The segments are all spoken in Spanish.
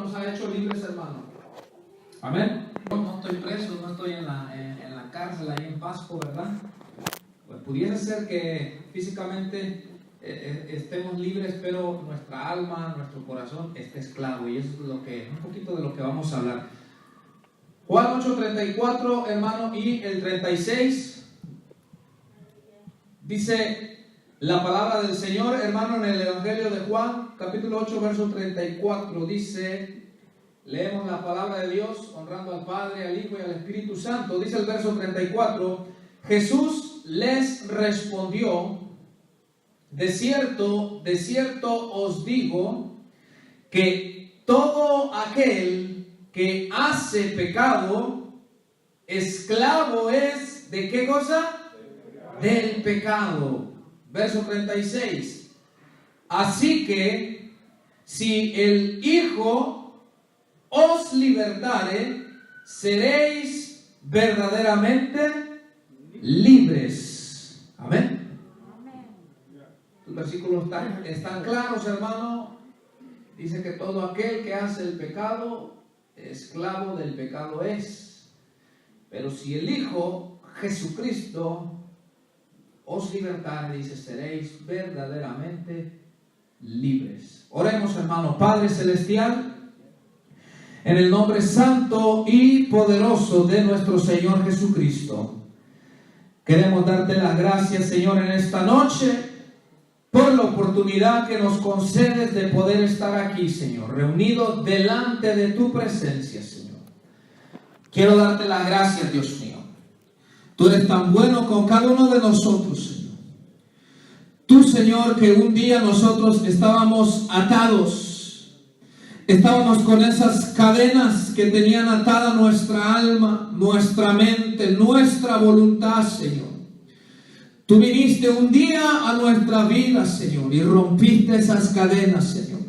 nos ha hecho libres, hermano. Amén. No estoy preso, no estoy en la cárcel ahí en Pasco, ¿verdad? Pues pudiese ser que físicamente estemos libres, pero nuestra alma, nuestro corazón esté esclavo, y eso es un poquito de lo que vamos a hablar. Juan 8:34, hermano, y el 36 dice la palabra del Señor, hermano, en el Evangelio de Juan, capítulo 8, verso 34, dice, leemos la palabra de Dios, honrando al Padre, al Hijo y al Espíritu Santo. Dice el verso 34, Jesús les respondió, de cierto os digo, que todo aquel que hace pecado, esclavo es, ¿de qué cosa? Del pecado. Verso 36. Así que, si el Hijo os libertare, seréis verdaderamente libres. Amén. Los versículos están claros, hermano. Dice que todo aquel que hace el pecado, esclavo del pecado es. Pero si el Hijo Jesucristo os libertare, dice, seréis verdaderamente libres. Oremos, hermano. Padre celestial, en el nombre santo y poderoso de nuestro Señor Jesucristo, queremos darte las gracias, Señor, en esta noche, por la oportunidad que nos concedes de poder estar aquí, Señor, reunidos delante de tu presencia, Señor. Quiero darte las gracias, Dios mío. Tú eres tan bueno con cada uno de nosotros, Señor. Tú, Señor, que un día nosotros estábamos atados, estábamos con esas cadenas que tenían atada nuestra alma, nuestra mente, nuestra voluntad, Señor. Tú viniste un día a nuestra vida, Señor, y rompiste esas cadenas, Señor.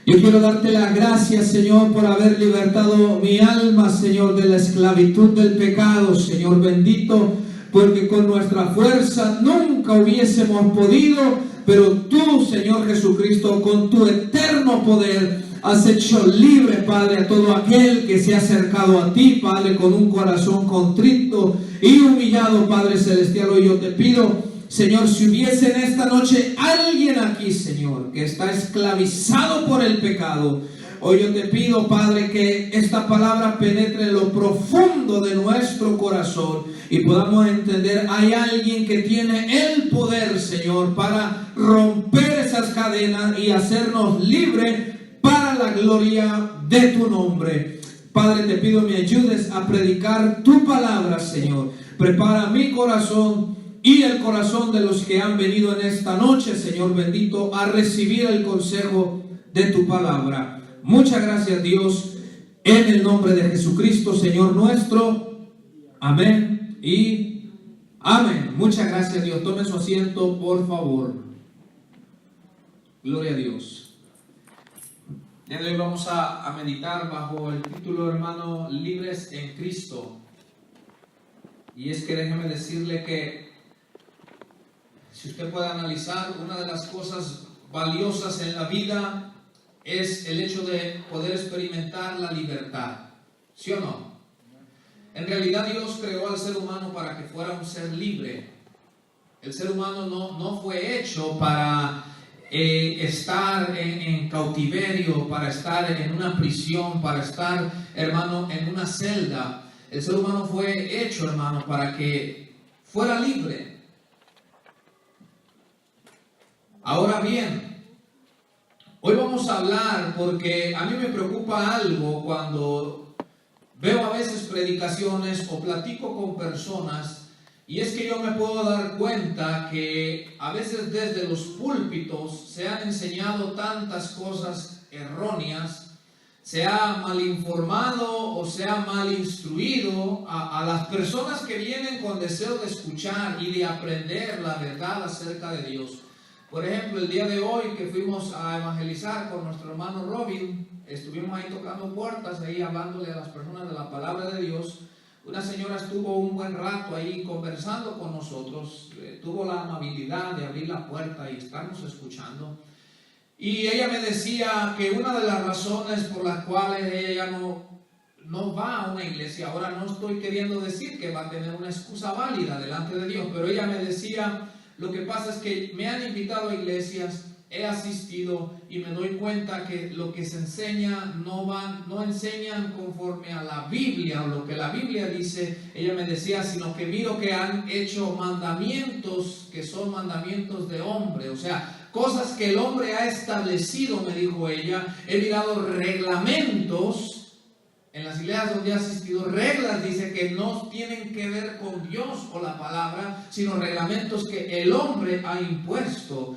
Yo quiero darte las gracias, Señor, por haber libertado mi alma, Señor, de la esclavitud del pecado, Señor bendito, porque con nuestra fuerza nunca hubiésemos podido, pero tú, Señor Jesucristo, con tu eterno poder, has hecho libre, Padre, a todo aquel que se ha acercado a ti, Padre, con un corazón contrito y humillado, Padre celestial. Hoy yo te pido, Señor, si hubiese en esta noche alguien aquí, Señor, que está esclavizado por el pecado, hoy yo te pido, Padre, que esta palabra penetre en lo profundo de nuestro corazón y podamos entender, hay alguien que tiene el poder, Señor, para romper esas cadenas y hacernos libres para la gloria de tu nombre. Padre, te pido me ayudes a predicar tu palabra, Señor. Prepara mi corazón y el corazón de los que han venido en esta noche, Señor bendito, a recibir el consejo de tu palabra. Muchas gracias, Dios, en el nombre de Jesucristo, Señor nuestro. Amén y amén. Muchas gracias, Dios. Tome su asiento, por favor. Gloria a Dios. Ya hoy vamos a meditar bajo el título, hermano, Libres en Cristo. Y es que déjeme decirle que si usted puede analizar, una de las cosas valiosas en la vida es el hecho de poder experimentar la libertad. ¿Sí o no? En realidad Dios creó al ser humano para que fuera un ser libre. El ser humano no fue hecho para estar en cautiverio, para estar en una prisión, para estar, hermano, en una celda. El ser humano fue hecho, hermano, para que fuera libre. Ahora bien, hoy vamos a hablar, porque a mí me preocupa algo cuando veo a veces predicaciones o platico con personas, y es que yo me puedo dar cuenta que a veces desde los púlpitos se han enseñado tantas cosas erróneas, se ha mal informado o se ha mal instruido a las personas que vienen con deseo de escuchar y de aprender la verdad acerca de Dios. Por ejemplo, el día de hoy que fuimos a evangelizar con nuestro hermano Robin, estuvimos ahí tocando puertas, ahí hablándole a las personas de la palabra de Dios. Una señora estuvo un buen rato ahí conversando con nosotros, tuvo la amabilidad de abrir la puerta y estarnos escuchando. Y ella me decía que una de las razones por las cuales ella ya no va a una iglesia, ahora no estoy queriendo decir que va a tener una excusa válida delante de Dios, pero ella me decía, lo que pasa es que me han invitado a iglesias, he asistido y me doy cuenta que lo que se enseña no enseñan conforme a la Biblia o lo que la Biblia dice. Ella me decía, sino que miro que han hecho mandamientos que son mandamientos de hombre, o sea, cosas que el hombre ha establecido, me dijo ella. He mirado reglamentos en las iglesias donde he asistido, reglas, dice, que no tienen que ver con Dios o la palabra, sino reglamentos que el hombre ha impuesto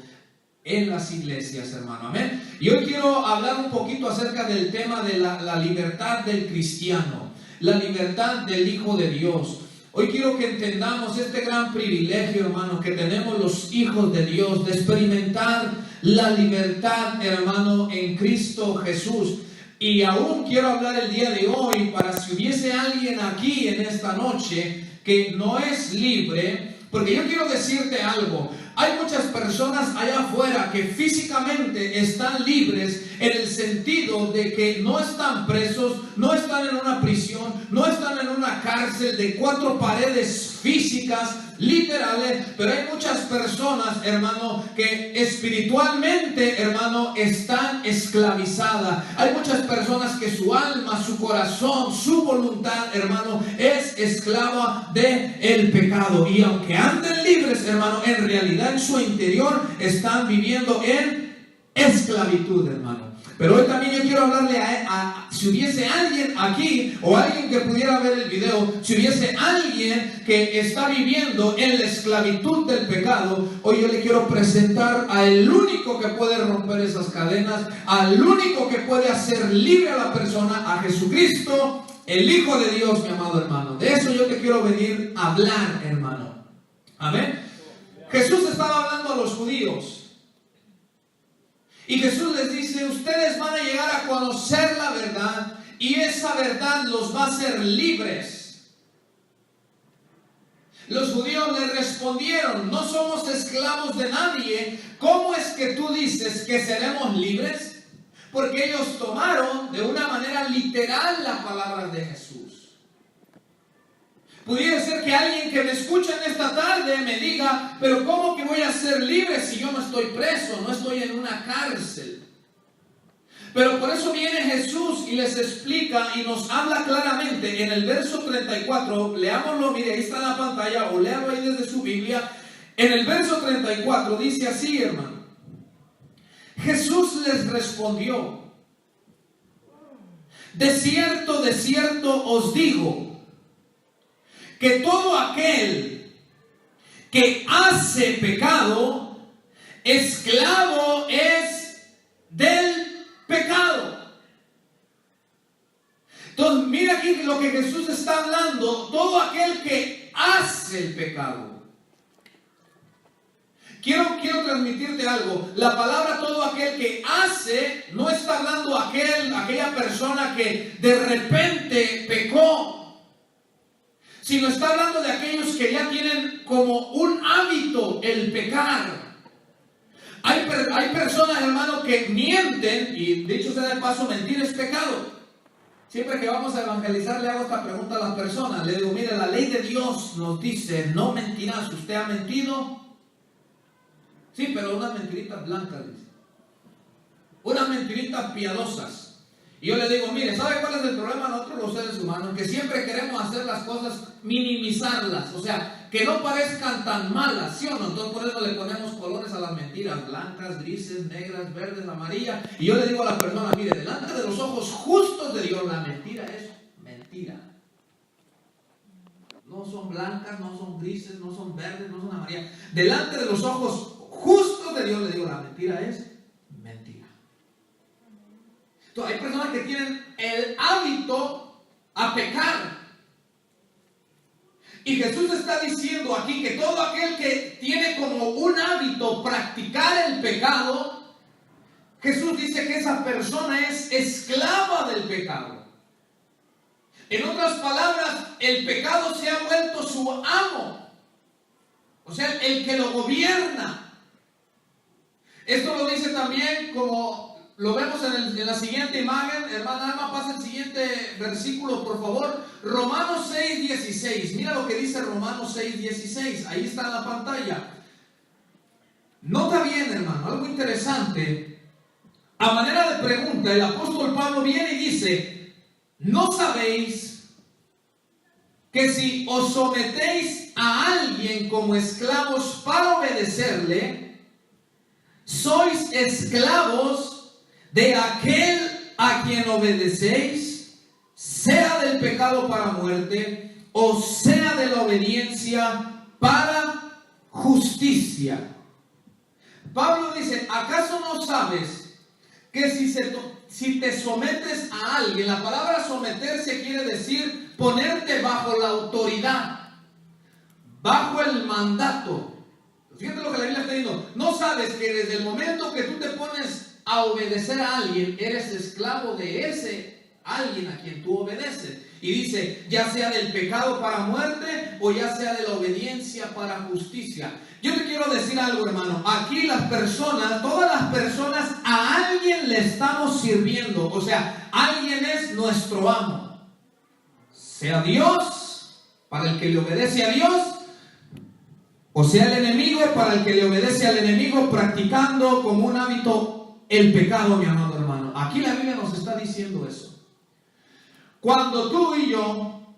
en las iglesias, hermano. Amén. Y hoy quiero hablar un poquito acerca del tema de la libertad del cristiano, la libertad del Hijo de Dios. Hoy quiero que entendamos este gran privilegio, hermano, que tenemos los hijos de Dios, de experimentar la libertad, hermano, en Cristo Jesús. Y aún quiero hablar el día de hoy para si hubiese alguien aquí en esta noche que no es libre, porque yo quiero decirte algo. Hay muchas personas allá afuera que físicamente están libres en el sentido de que no están presos, no están en una prisión, no están en una cárcel de 4 paredes físicas, literales, pero hay muchas personas, hermano, que espiritualmente, hermano, están esclavizadas. Hay muchas personas que su alma, su corazón, su voluntad, hermano, es esclava del pecado. Y aunque anden libres, hermano, en realidad en su interior están viviendo en esclavitud, hermano. Pero hoy también yo quiero hablarle si hubiese alguien aquí o alguien que pudiera ver el video, si hubiese alguien que está viviendo en la esclavitud del pecado, hoy yo le quiero presentar al único que puede romper esas cadenas, al único que puede hacer libre a la persona, a Jesucristo, el Hijo de Dios, mi amado hermano. De eso yo te quiero venir a hablar, hermano. Amén. Jesús estaba hablando a los judíos. Y Jesús les dice, ustedes van a llegar a conocer la verdad y esa verdad los va a hacer libres. Los judíos le respondieron, no somos esclavos de nadie. ¿Cómo es que tú dices que seremos libres? Porque ellos tomaron de una manera literal las palabras de Jesús. Pudiera ser que alguien que me escucha en esta tarde me diga, pero ¿cómo que voy a ser libre si yo no estoy preso, no estoy en una cárcel? Pero por eso viene Jesús y les explica y nos habla claramente en el verso 34, leámoslo, mire, ahí está en la pantalla, o léalo ahí desde su Biblia. En el verso 34 dice así, hermano: Jesús les respondió, de cierto os digo, que todo aquel que hace pecado, esclavo es del pecado. Entonces, mira aquí lo que Jesús está hablando, todo aquel que hace el pecado. Quiero transmitirte algo. La palabra todo aquel que hace no está hablando aquella persona que de repente pecó, sino está hablando de aquellos que ya tienen como un hábito el pecar. Hay personas, hermano, que mienten, y dicho sea de paso, mentir es pecado. Siempre que vamos a evangelizar le hago esta pregunta a las personas. Le digo, mire, la ley de Dios nos dice, no mentirás. ¿Usted ha mentido? Sí, pero unas mentiritas blancas, dice. Unas mentiritas piadosas. Y yo le digo, mire, ¿sabe cuál es el problema de nosotros los seres humanos? Que siempre queremos hacer las cosas, minimizarlas, o sea, que no parezcan tan malas, ¿sí o no? Entonces por eso le ponemos colores a las mentiras, blancas, grises, negras, verdes, amarillas. Y yo le digo a la persona, mire, delante de los ojos justos de Dios, la mentira es mentira. No son blancas, no son grises, no son verdes, no son amarillas. Delante de los ojos justos de Dios, le digo, la mentira es mentira. Entonces, hay personas que tienen el hábito a pecar. Y Jesús está diciendo aquí que todo aquel que tiene como un hábito practicar el pecado, Jesús dice que esa persona es esclava del pecado. En otras palabras, el pecado se ha vuelto su amo. O sea, el que lo gobierna. Esto lo dice también, como lo vemos en la siguiente imagen. Hermana Alma, pasa el siguiente versículo, por favor. Romanos 6:16. Mira lo que dice Romanos 6:16. Ahí está en la pantalla. Nota bien, hermano, algo interesante. A manera de pregunta, el apóstol Pablo viene y dice: ¿no sabéis que si os sometéis a alguien como esclavos para obedecerle, sois esclavos de aquel a quien obedecéis, sea del pecado para muerte o sea de la obediencia para justicia? Pablo dice: ¿acaso no sabes que si te sometes a alguien? La palabra someterse quiere decir ponerte bajo la autoridad, bajo el mandato. Fíjate lo que la Biblia está diciendo. ¿No sabes que desde el momento que tú te pones a obedecer a alguien, eres esclavo de ese alguien a quien tú obedeces? Y dice, ya sea del pecado para muerte o ya sea de la obediencia para justicia. Yo te quiero decir algo, hermano. Aquí las personas, todas las personas, a alguien le estamos sirviendo. O sea, alguien es nuestro amo. Sea Dios, para el que le obedece a Dios, o sea el enemigo, para el que le obedece al enemigo, practicando como un hábito el pecado, mi amado hermano. Aquí la Biblia nos está diciendo eso. Cuando tú y yo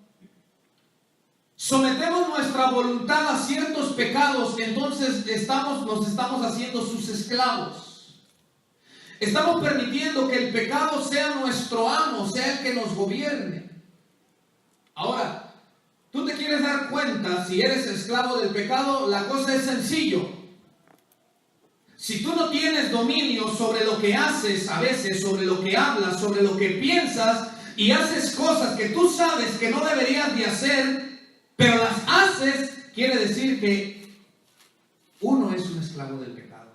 sometemos nuestra voluntad a ciertos pecados, entonces nos estamos haciendo sus esclavos. Estamos permitiendo que el pecado sea nuestro amo, sea el que nos gobierne. Ahora, tú te quieres dar cuenta si eres esclavo del pecado. La cosa es sencillo. Si tú no tienes dominio sobre lo que haces a veces, sobre lo que hablas, sobre lo que piensas, y haces cosas que tú sabes que no deberías de hacer, pero las haces, quiere decir que uno es un esclavo del pecado.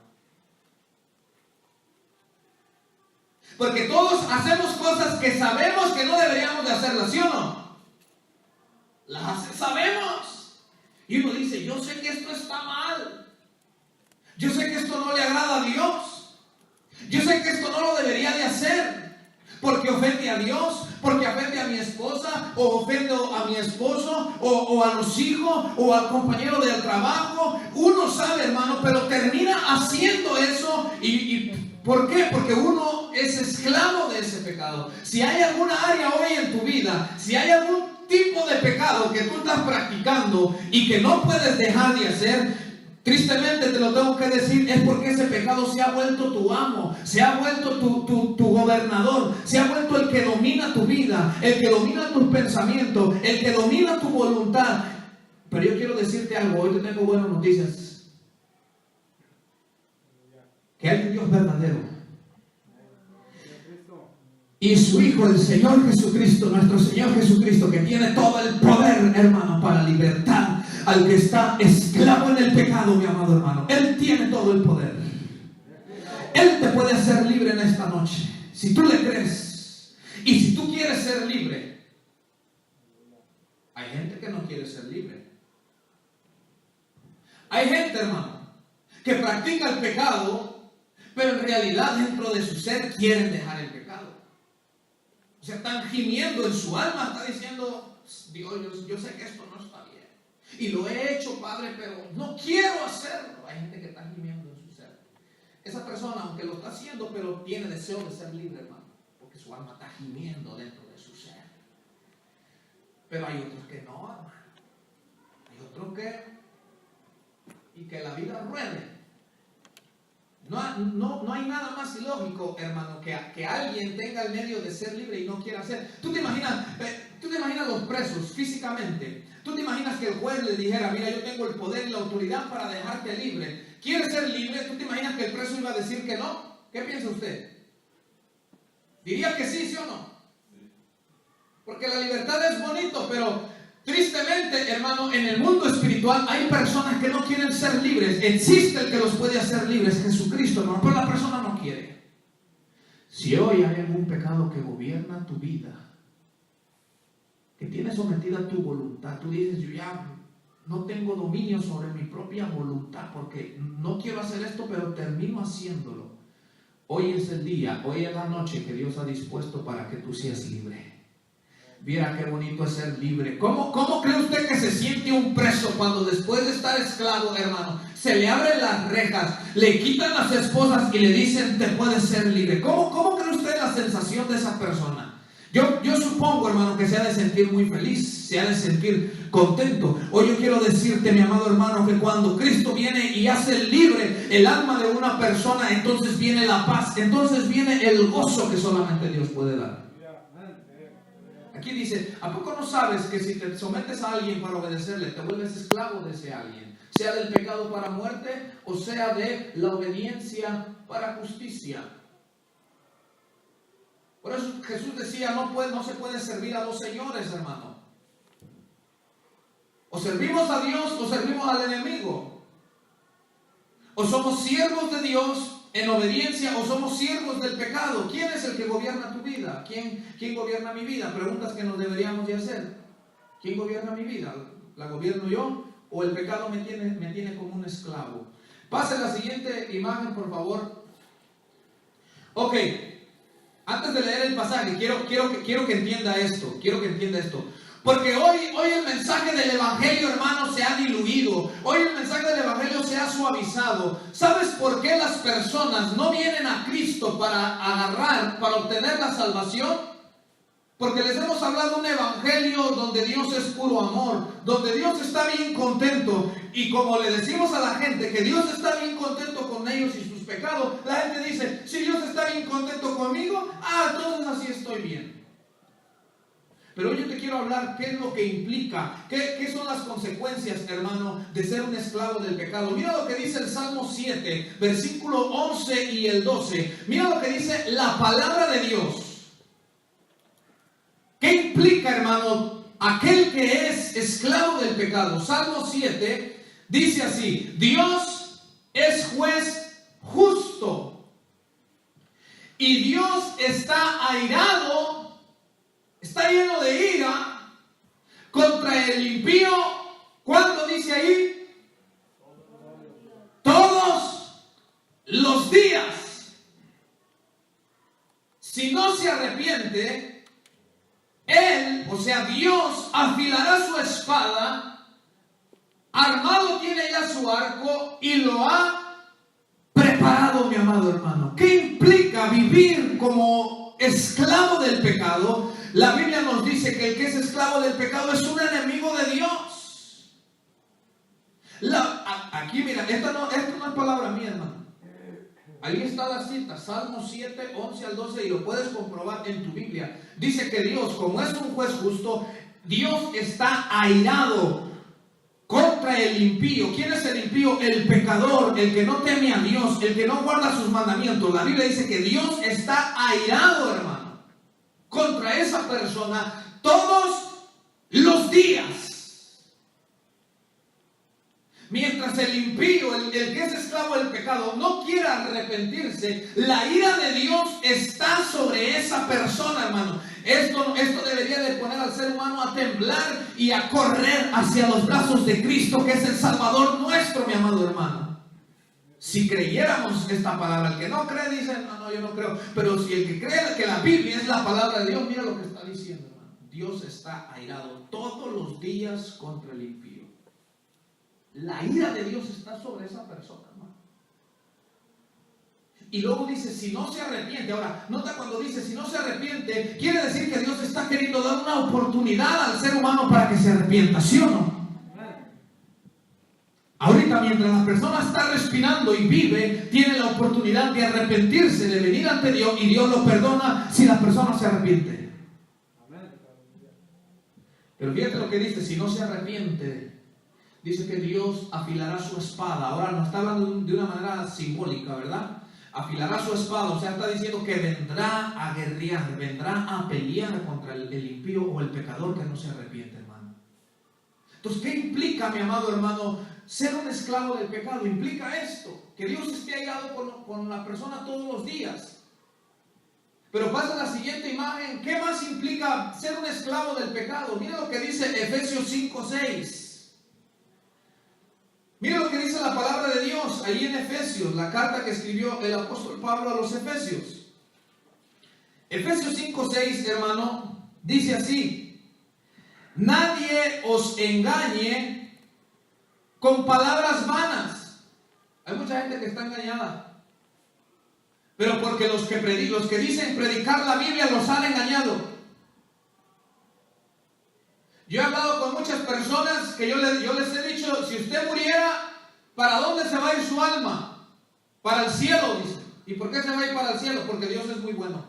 Porque todos hacemos cosas que sabemos que no deberíamos de hacerlas, ¿sí o no? Sabemos. Y uno dice: yo sé que esto está mal. Yo sé que esto no le agrada a Dios. Yo sé que esto no lo debería de hacer, porque ofende a Dios, porque ofende a mi esposa, o ofendo a mi esposo, o a los hijos, o al compañero del trabajo. Uno sabe, hermano, pero termina haciendo eso. ¿Y por qué? Porque uno es esclavo de ese pecado. Si hay alguna área hoy en tu vida, si hay algún tipo de pecado que tú estás practicando y que no puedes dejar de hacer, tristemente te lo tengo que decir, es porque ese pecado se ha vuelto tu amo, se ha vuelto tu gobernador, se ha vuelto el que domina tu vida, el que domina tus pensamientos, el que domina tu voluntad. Pero yo quiero decirte algo, hoy te tengo buenas noticias. Que hay un Dios verdadero. Y su Hijo, el Señor Jesucristo, nuestro Señor Jesucristo, que tiene todo el poder, hermano, para libertar al que está esclavo en el pecado, mi amado hermano. Él tiene todo el poder. Él te puede hacer libre en esta noche, si tú le crees. Y si tú quieres ser libre. Hay gente que no quiere ser libre. Hay gente, hermano, que practica el pecado, pero en realidad dentro de su ser quieren dejar el pecado. O sea, están gimiendo en su alma, está diciendo: Dios, yo sé que esto no está bien. Y lo he hecho, Padre, pero no quiero hacerlo. Hay gente que está gimiendo en su ser. Esa persona, aunque lo está haciendo, pero tiene deseo de ser libre, hermano, porque su alma está gimiendo dentro de su ser. Pero hay otros que no, hermano. Hay otros que la vida ruede. No hay nada más ilógico, hermano, que alguien tenga el medio de ser libre y no quiera hacer. ¿Tú te imaginas los presos físicamente? ¿Tú te imaginas que el juez le dijera: mira, yo tengo el poder y la autoridad para dejarte libre? ¿Quieres ser libre? ¿Tú te imaginas que el preso iba a decir que no? ¿Qué piensa usted? ¿Diría que sí, sí o no? Porque la libertad es bonito, pero tristemente, hermano, en el mundo espiritual hay personas que no quieren ser libres. Existe el que los puede hacer libres, Jesucristo, hermano, pero la persona no quiere. Si hoy hay algún pecado que gobierna tu vida, que tiene sometida tu voluntad, tú dices: yo ya no tengo dominio sobre mi propia voluntad, porque no quiero hacer esto, pero termino haciéndolo. Hoy es el día, hoy es la noche que Dios ha dispuesto para que tú seas libre. Viera qué bonito es ser libre. ¿Cómo cree usted que se siente un preso cuando después de estar esclavo, hermano, se le abren las rejas, le quitan las esposas y le dicen te puedes ser libre? ¿Cómo cree usted la sensación de esa persona? Yo supongo, hermano, que se ha de sentir muy feliz, se ha de sentir contento. Hoy yo quiero decirte, mi amado hermano, que cuando Cristo viene y hace libre el alma de una persona, entonces viene la paz, entonces viene el gozo que solamente Dios puede dar. Aquí dice, ¿a poco no sabes que si te sometes a alguien para obedecerle, te vuelves esclavo de ese alguien? Sea del pecado para muerte o sea de la obediencia para justicia. Por eso Jesús decía, no se puede servir a dos señores, hermano. O servimos a Dios o servimos al enemigo. O somos siervos de Dios en obediencia o somos siervos del pecado. ¿Quién es el que gobierna tu vida? ¿Quién gobierna mi vida? Preguntas que nos deberíamos de hacer. ¿Quién gobierna mi vida? ¿La gobierno yo o el pecado me tiene como un esclavo? Pase la siguiente imagen, por favor. Ok, antes de leer el pasaje, quiero que entienda esto. Porque hoy el mensaje del Evangelio, hermano, se ha diluido. Hoy el mensaje del Evangelio se ha suavizado. ¿Sabes por qué las personas no vienen a Cristo para obtener la salvación? Porque les hemos hablado un Evangelio donde Dios es puro amor, donde Dios está bien contento. Y como le decimos a la gente que Dios está bien contento con ellos y sus pecados, la gente dice, si Dios está bien contento conmigo, entonces así estoy bien. Pero hoy yo te quiero hablar qué es lo que implica, qué son las consecuencias, hermano, de ser un esclavo del pecado. Mira lo que dice el Salmo 7, versículo 11 y el 12. Mira lo que dice la palabra de Dios. ¿Qué implica, hermano, aquel que es esclavo del pecado? Salmo 7 dice así: Dios es juez justo y Dios está airado, está lleno de ira contra el impío. ¿Cuándo dice ahí? Todos los días. Si no se arrepiente, Él, o sea Dios, afilará su espada, armado tiene ya su arco y lo ha preparado, mi amado hermano. ¿Qué implica vivir como esclavo del pecado? La Biblia nos dice que el que es esclavo del pecado es un enemigo de Dios. Aquí mira, esto no es palabra mía, hermano. Ahí está la cita, Salmo 7, 11 al 12, y lo puedes comprobar en tu Biblia. Dice que Dios, como es un juez justo, Dios está airado contra el impío. ¿Quién es el impío? El pecador, el que no teme a Dios, el que no guarda sus mandamientos. La Biblia dice que Dios está airado, hermano, contra esa persona todos los días. Mientras el impío, el que es esclavo del pecado, no quiera arrepentirse, la ira de Dios está sobre esa persona, hermano. Esto debería de poner al ser humano a temblar y a correr hacia los brazos de Cristo, que es el Salvador nuestro, mi amado hermano. Si creyéramos esta palabra, el que no cree dice, no, yo no creo. Pero si el que cree que la Biblia es la palabra de Dios, mira lo que está diciendo, hermano. Dios está airado todos los días contra el impío. La ira de Dios está sobre esa persona, hermano. Y luego dice, si no se arrepiente. Ahora, nota cuando dice, si no se arrepiente, quiere decir que Dios está queriendo dar una oportunidad al ser humano para que se arrepienta, ¿sí o no? Ahorita, mientras la persona está respirando y vive, tiene la oportunidad de arrepentirse, de venir ante Dios, y Dios lo perdona si la persona se arrepiente. Pero fíjate lo que dice, si no se arrepiente, dice que Dios afilará su espada. Ahora nos está hablando de una manera simbólica, ¿verdad? Afilará su espada, o sea, está diciendo que vendrá a guerrear, vendrá a pelear contra el impío o el pecador que no se arrepiente, hermano. Entonces, ¿qué implica, mi amado hermano, ser un esclavo del pecado? Implica esto, que Dios esté airado con la persona todos los días. Pero pasa la siguiente imagen. ¿Qué más implica ser un esclavo del pecado? Mira lo que dice Efesios 5:6. Mira lo que dice la palabra de Dios ahí en Efesios, la carta que escribió el apóstol Pablo a los Efesios. Efesios 5:6, hermano, dice así: nadie os engañe con palabras vanas. Hay mucha gente que está engañada, pero porque los que dicen predicar la Biblia los han engañado. Yo he hablado con muchas personas que yo les he dicho, si usted muriera, ¿para dónde se va a ir su alma? Para el cielo, dice. ¿Y por qué se va a ir para el cielo? Porque Dios es muy bueno.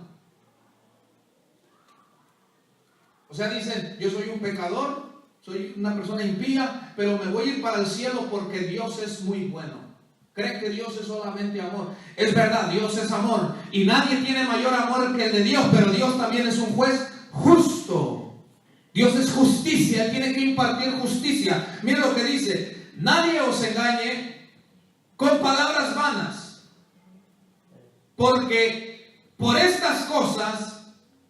O sea, dicen, yo soy un pecador, soy una persona impía, pero me voy a ir para el cielo porque Dios es muy bueno. Creen que Dios es solamente amor. Es verdad, Dios es amor. Y nadie tiene mayor amor que el de Dios, pero Dios también es un juez justo. Dios es justicia, Él tiene que impartir justicia. Mira lo que dice: nadie os engañe con palabras vanas, porque por estas cosas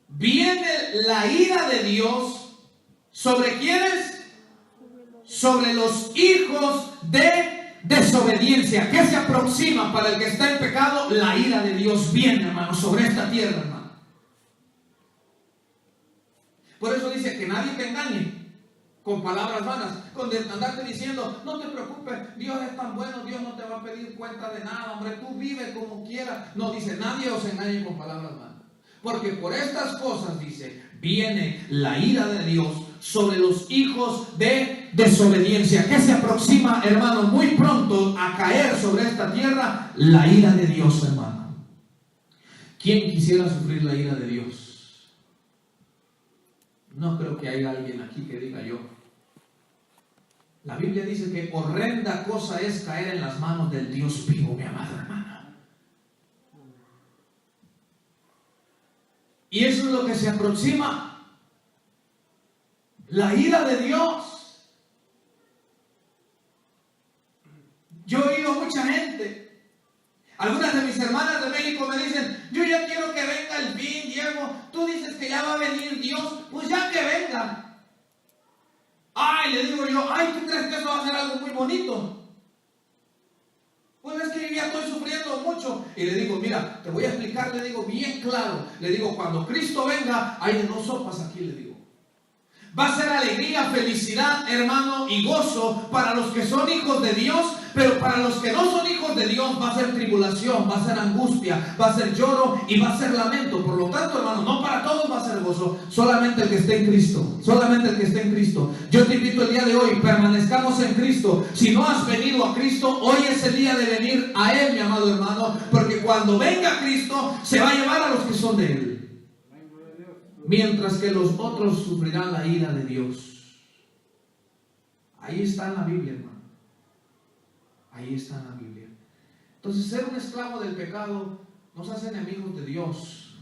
viene la ira de Dios. ¿Sobre quiénes? Sobre los hijos de desobediencia. ¿Qué se aproxima para el que está en pecado? La ira de Dios viene, hermano, sobre esta tierra, hermano. Por eso dice que nadie te engañe con palabras vanas, con andarte diciendo, no te preocupes, Dios es tan bueno, Dios no te va a pedir cuenta de nada, hombre, tú vive como quieras. No, dice, nadie os engañe con palabras vanas, porque por estas cosas, dice, viene la ira de Dios sobre los hijos de desobediencia. ¿Qué se aproxima, hermano, muy pronto a caer sobre esta tierra? La ira de Dios, hermano. ¿Quién quisiera sufrir la ira de Dios? No creo que haya alguien aquí que diga yo. La Biblia dice que horrenda cosa es caer en las manos del Dios vivo, mi amado hermano. Y eso es lo que se aproxima. La ira de Dios. Yo he oído mucha gente. Algunas de mis hermanas de México me dicen, yo ya quiero que venga el fin, Diego. Tú dices que ya va a venir Dios, pues ya que venga. Ay, le digo yo, ay, ¿tú crees que eso va a ser algo muy bonito? Pues es que yo ya estoy sufriendo mucho. Y le digo, mira, te voy a explicar, le digo bien claro. Le digo, cuando Cristo venga, hay de dos sopas aquí, le digo. Va a ser alegría, felicidad, hermano, y gozo para los que son hijos de Dios, pero para los que no son hijos de Dios va a ser tribulación, va a ser angustia, va a ser lloro y va a ser lamento. Por lo tanto, hermano, no para todos va a ser gozo, solamente el que esté en Cristo, solamente el que esté en Cristo. Yo te invito el día de hoy, permanezcamos en Cristo. Si no has venido a Cristo, hoy es el día de venir a Él, mi amado hermano, porque cuando venga Cristo, se va a llevar a los que son de Él. Mientras que los otros sufrirán la ira de Dios. Ahí está en la Biblia, hermano. Ahí está en la Biblia. Entonces, ser un esclavo del pecado nos hace enemigos de Dios.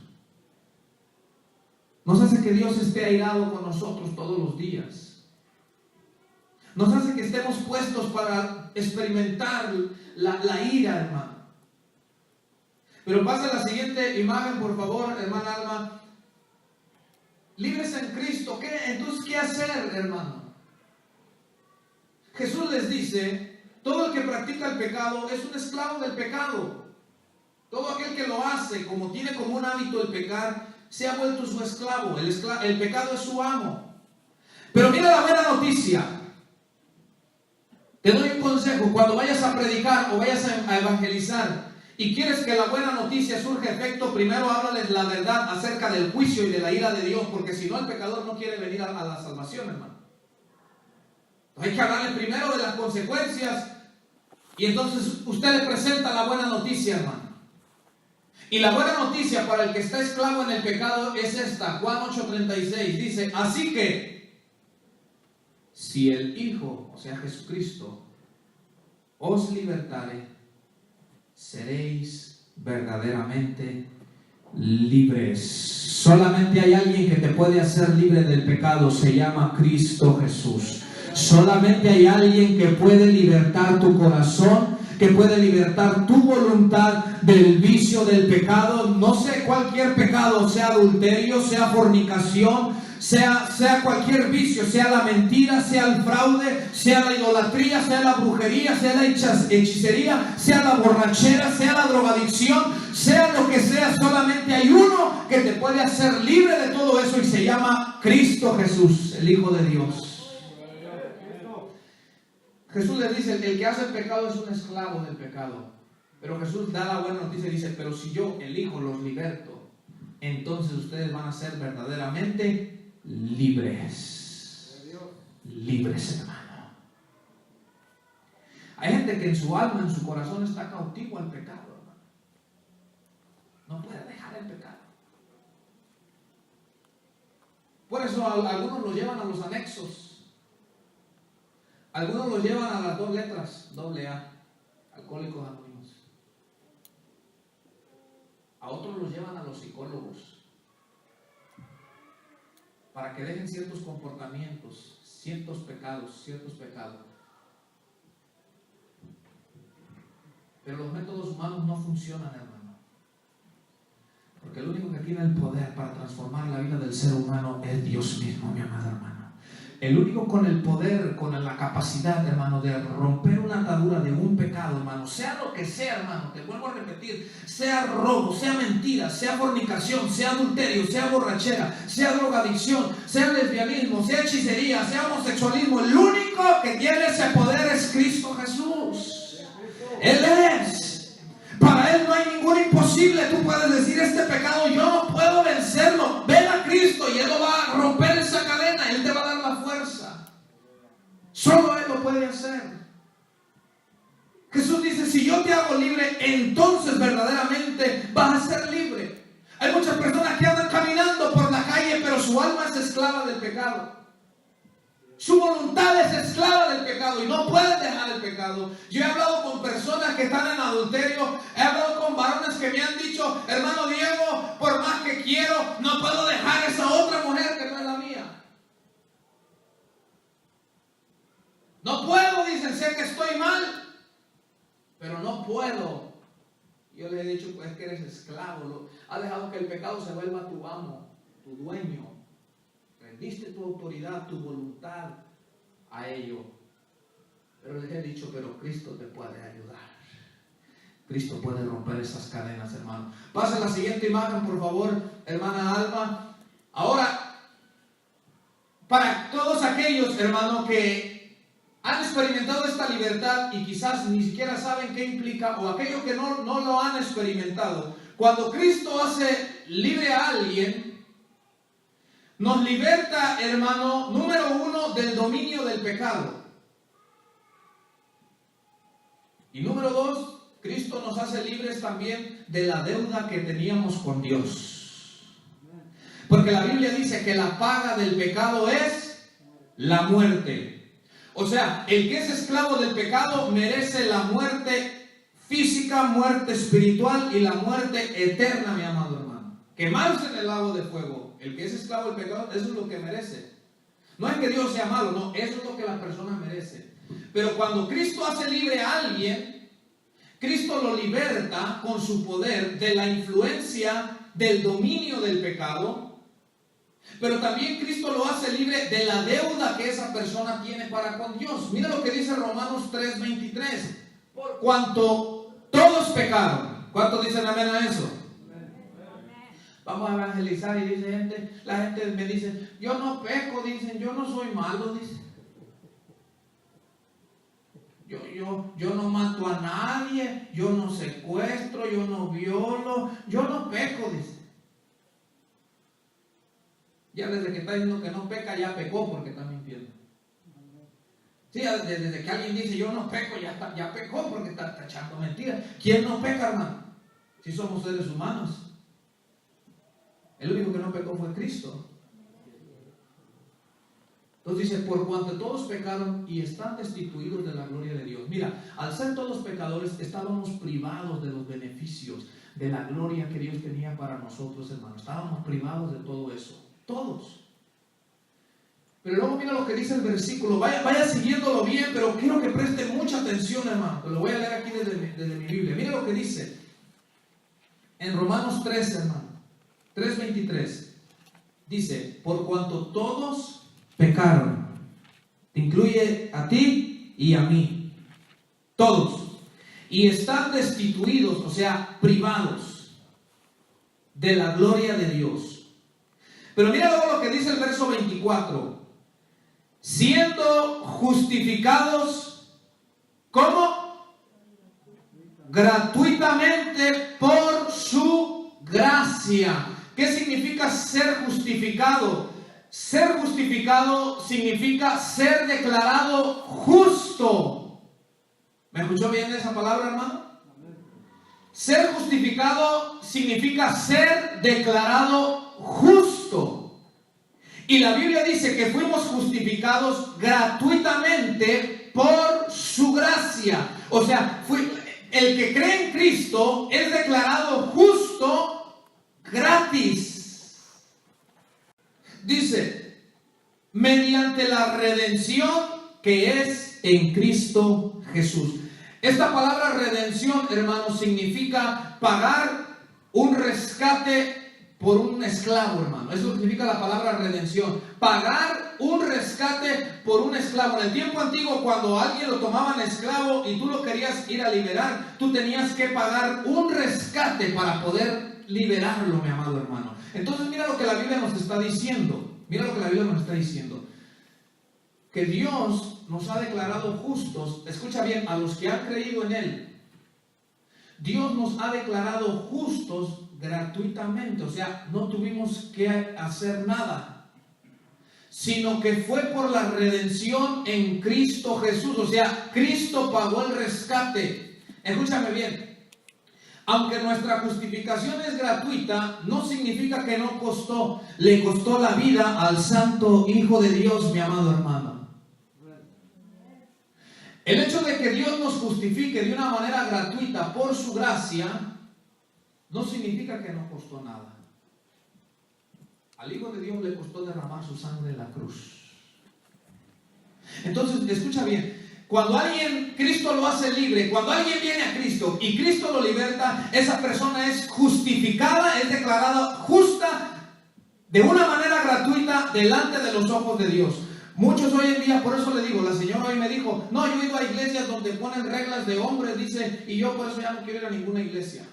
Nos hace que Dios esté airado con nosotros todos los días. Nos hace que estemos puestos para experimentar la ira, hermano. Pero pasa la siguiente imagen, por favor, hermana Alma. Libres en Cristo. Entonces, ¿qué hacer, hermano? Jesús les dice, todo el que practica el pecado es un esclavo del pecado. Todo aquel que lo hace, como tiene como un hábito el pecar, se ha vuelto su esclavo. El pecado es su amo. Pero mira la buena noticia. Te doy un consejo. Cuando vayas a predicar o vayas a evangelizar y quieres que la buena noticia surja efecto, primero háblales la verdad acerca del juicio y de la ira de Dios, porque si no, el pecador no quiere venir a la salvación, hermano. Hay que hablarle primero de las consecuencias y entonces usted le presenta la buena noticia, hermano. Y la buena noticia para el que está esclavo en el pecado es esta. Juan 8:36 dice, así que si el Hijo, o sea Jesucristo, os libertare, seréis verdaderamente libres. Solamente hay alguien que te puede hacer libre del pecado, se llama Cristo Jesús. Solamente hay alguien que puede libertar tu corazón, que puede libertar tu voluntad del vicio del pecado. No sé, cualquier pecado, sea adulterio, sea fornicación, sea cualquier vicio, sea la mentira, sea el fraude, sea la idolatría, sea la brujería, sea la hechicería, sea la borrachera, sea la drogadicción, sea lo que sea, solamente hay uno que te puede hacer libre de todo eso y se llama Cristo Jesús, el Hijo de Dios. Jesús les dice, el que hace el pecado es un esclavo del pecado. Pero Jesús da la buena noticia y dice, pero si yo, el Hijo, los liberto, entonces ustedes van a ser verdaderamente libres. Libres, hermano. Hay gente que en su alma, en su corazón está cautivo al pecado, hermano. No puede dejar el pecado. Por eso algunos lo llevan a los anexos. Algunos lo llevan a las 2 letras, AA, Alcohólicos Anónimos. A otros los llevan a los psicólogos para que dejen ciertos comportamientos, ciertos pecados. Pero los métodos humanos no funcionan, hermano. Porque el único que tiene el poder para transformar la vida del ser humano es Dios mismo, mi amado hermano. El único con el poder, con la capacidad, hermano, de romper una atadura de un pecado, hermano, sea lo que sea, hermano, te vuelvo a repetir, sea robo, sea mentira, sea fornicación, sea adulterio, sea borrachera, sea drogadicción, sea lesbianismo, sea hechicería, sea homosexualismo, el único que tiene ese poder es Cristo Jesús. Él es. Para Él no hay ningún imposible. Tú puedes decir, este pecado yo no puedo vencerlo. Ven a Cristo y Él lo va a romper esa cadena. Él te va a dar la fuerza. Solo Él lo puede hacer. Jesús dice, si yo te hago libre, entonces verdaderamente vas a ser libre. Hay muchas personas que andan caminando por la calle, pero su alma es esclava del pecado. Su voluntad es esclava del pecado y no pueden dejar el pecado. Yo he hablado con personas que están en adulterio. He hablado con varones que me han dicho, hermano Diego, por más que quiero, no puedo dejar esa otra mujer que no es la mía. No puedo, dicen, sé que estoy mal, pero no puedo. Yo les he dicho, pues que eres esclavo. Has dejado que el pecado se vuelva tu amo, tu dueño. Rendiste tu autoridad, tu voluntad a ello. Pero les he dicho, pero Cristo te puede ayudar. Cristo puede romper esas cadenas, hermano. Pasa la siguiente imagen, por favor, hermana Alma. Ahora, para todos aquellos, hermano, que han experimentado esta libertad y quizás ni siquiera saben qué implica, o aquellos que no lo han experimentado, cuando Cristo hace libre a alguien, nos liberta, hermano, número 1, del dominio del pecado. Y número 2, Cristo nos hace libres también de la deuda que teníamos con Dios. Porque la Biblia dice que la paga del pecado es la muerte. O sea, el que es esclavo del pecado merece la muerte física, muerte espiritual y la muerte eterna, mi amado hermano. Quemarse en el lago de fuego. El que es esclavo del pecado, eso es lo que merece. No es que Dios sea malo, no, eso es lo que la persona merece. Pero cuando Cristo hace libre a alguien, Cristo lo liberta con su poder de la influencia del dominio del pecado. Pero también Cristo lo hace libre de la deuda que esa persona tiene para con Dios. Mira lo que dice Romanos 3:23. Por cuanto todos pecaron. ¿Cuántos dicen amén a eso? Vamos a evangelizar y dice la gente me dice, yo no peco, dicen, yo no soy malo, dicen. Yo no mato a nadie, yo no secuestro, yo no violo, yo no peco, dice. Ya desde que está diciendo que no peca, ya pecó porque está mintiendo. Sí, desde que alguien dice yo no peco, ya pecó porque está echando mentiras. ¿Quién no peca, hermano? Si somos seres humanos. El único que no pecó fue Cristo. Entonces dice, por cuanto todos pecaron y están destituidos de la gloria de Dios. Mira, al ser todos pecadores, estábamos privados de los beneficios, de la gloria que Dios tenía para nosotros, hermanos. Estábamos privados de todo eso. Todos. Pero luego mira lo que dice el versículo. Vaya siguiéndolo bien, pero quiero que preste mucha atención, hermano. Lo voy a leer aquí desde mi Biblia. Mira lo que dice en Romanos 3, hermano. 3:23. Dice, por cuanto todos pecaron. Te incluye a ti y a mí. Todos. Y están destituidos, o sea, privados de la gloria de Dios. Pero mira luego lo que dice el verso 24. Siendo justificados, ¿cómo? Gratuitamente por su gracia. ¿Qué significa ser justificado? Ser justificado significa ser declarado justo. ¿Me escuchó bien esa palabra, hermano? Ser justificado significa ser declarado justo. Y la Biblia dice que fuimos justificados gratuitamente por su gracia. O sea, el que cree en Cristo es declarado justo gratis. Dice, mediante la redención que es en Cristo Jesús. Esta palabra redención, hermanos, significa pagar un rescate por un esclavo, hermano. Eso significa la palabra redención. Pagar un rescate por un esclavo. En el tiempo antiguo, cuando a alguien lo tomaban esclavo y tú lo querías ir a liberar, tú tenías que pagar un rescate para poder liberarlo, mi amado hermano. Entonces mira lo que la Biblia nos está diciendo. Mira lo que la Biblia nos está diciendo. Que Dios nos ha declarado justos. Escucha bien, a los que han creído en Él. Dios nos ha declarado justos gratuitamente. O sea, no tuvimos que hacer nada, sino que fue por la redención en Cristo Jesús. O sea, Cristo pagó el rescate. Escúchame bien. Aunque nuestra justificación es gratuita, no significa que no costó. Le costó la vida al Santo Hijo de Dios, mi amado hermano. El hecho de que Dios nos justifique de una manera gratuita por su gracia, no significa que no costó nada. Al Hijo de Dios le costó derramar su sangre en la cruz. Entonces, escucha bien. Cuando Cristo lo hace libre, cuando alguien viene a Cristo y Cristo lo liberta, esa persona es justificada, es declarada justa de una manera gratuita delante de los ojos de Dios. Muchos hoy en día, por eso le digo, la señora hoy me dijo, no, yo he ido a iglesias donde ponen reglas de hombres, dice, y yo por eso ya no quiero ir a ninguna iglesia.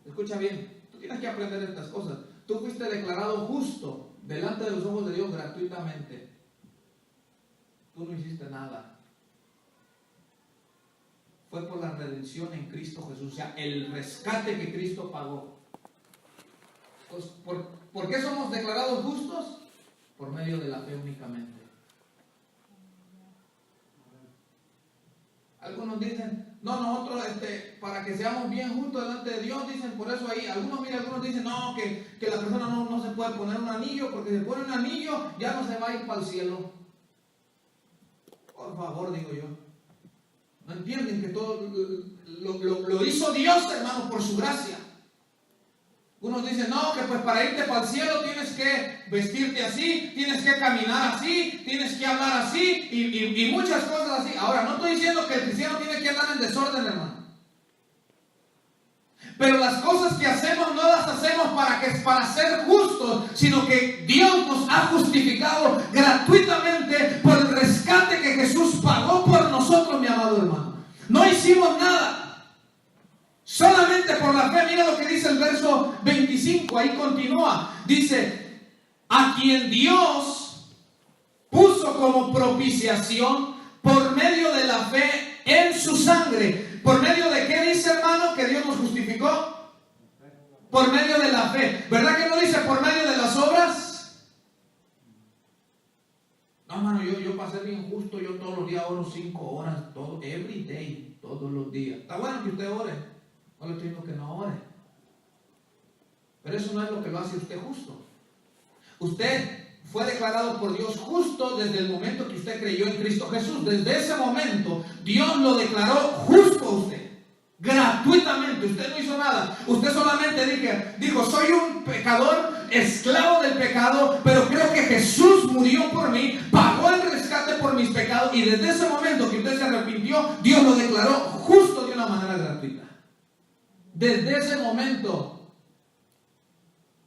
Escucha bien, tú tienes que aprender estas cosas. Tú fuiste declarado justo delante de los ojos de Dios gratuitamente. Tú no hiciste nada. Fue por la redención en Cristo Jesús, o sea, el rescate que Cristo pagó. Pues, ¿por qué somos declarados justos? Por medio de la fe únicamente. Algunos dicen, no, nosotros para que seamos bien justos delante de Dios, dicen, por eso ahí, algunos dicen, no, que la persona no se puede poner un anillo, porque si se pone un anillo, ya no se va a ir para el cielo. Por favor, digo yo. ¿No entienden que todo lo hizo Dios, hermano, por su gracia? Unos dicen, no, que pues para irte para el cielo tienes que vestirte así, tienes que caminar así, tienes que hablar así y muchas cosas así. Ahora, no estoy diciendo que el cristiano tiene que andar en desorden, hermano. Pero las cosas que hacemos no las hacemos para ser justos, sino que Dios nos ha justificado gratuitamente por el rescate que Jesús pagó por nosotros, mi amado hermano. No hicimos nada. Solamente por la fe. Mira lo que dice el verso 25, ahí continúa. Dice, a quien Dios puso como propiciación por medio de la fe en su sangre. ¿Por medio de qué dice, hermano, que Dios nos justificó? Por medio de la fe. ¿Verdad que no dice por medio de las obras? No, hermano, yo para ser bien justo, yo todos los días oro 5 horas, every day, todos los días. Está bueno que usted ore. No le estoy diciendo que no ore. Pero eso no es lo que lo hace usted justo. Usted fue declarado por Dios justo desde el momento que usted creyó en Cristo Jesús. Desde ese momento, Dios lo declaró justo a usted. Gratuitamente. Usted no hizo nada. Usted solamente dijo, soy un pecador, esclavo del pecado, pero creo que Jesús murió por mí, pagó el rescate por mis pecados. Y desde ese momento que usted se arrepintió, Dios lo declaró justo de una manera gratuita. Desde ese momento.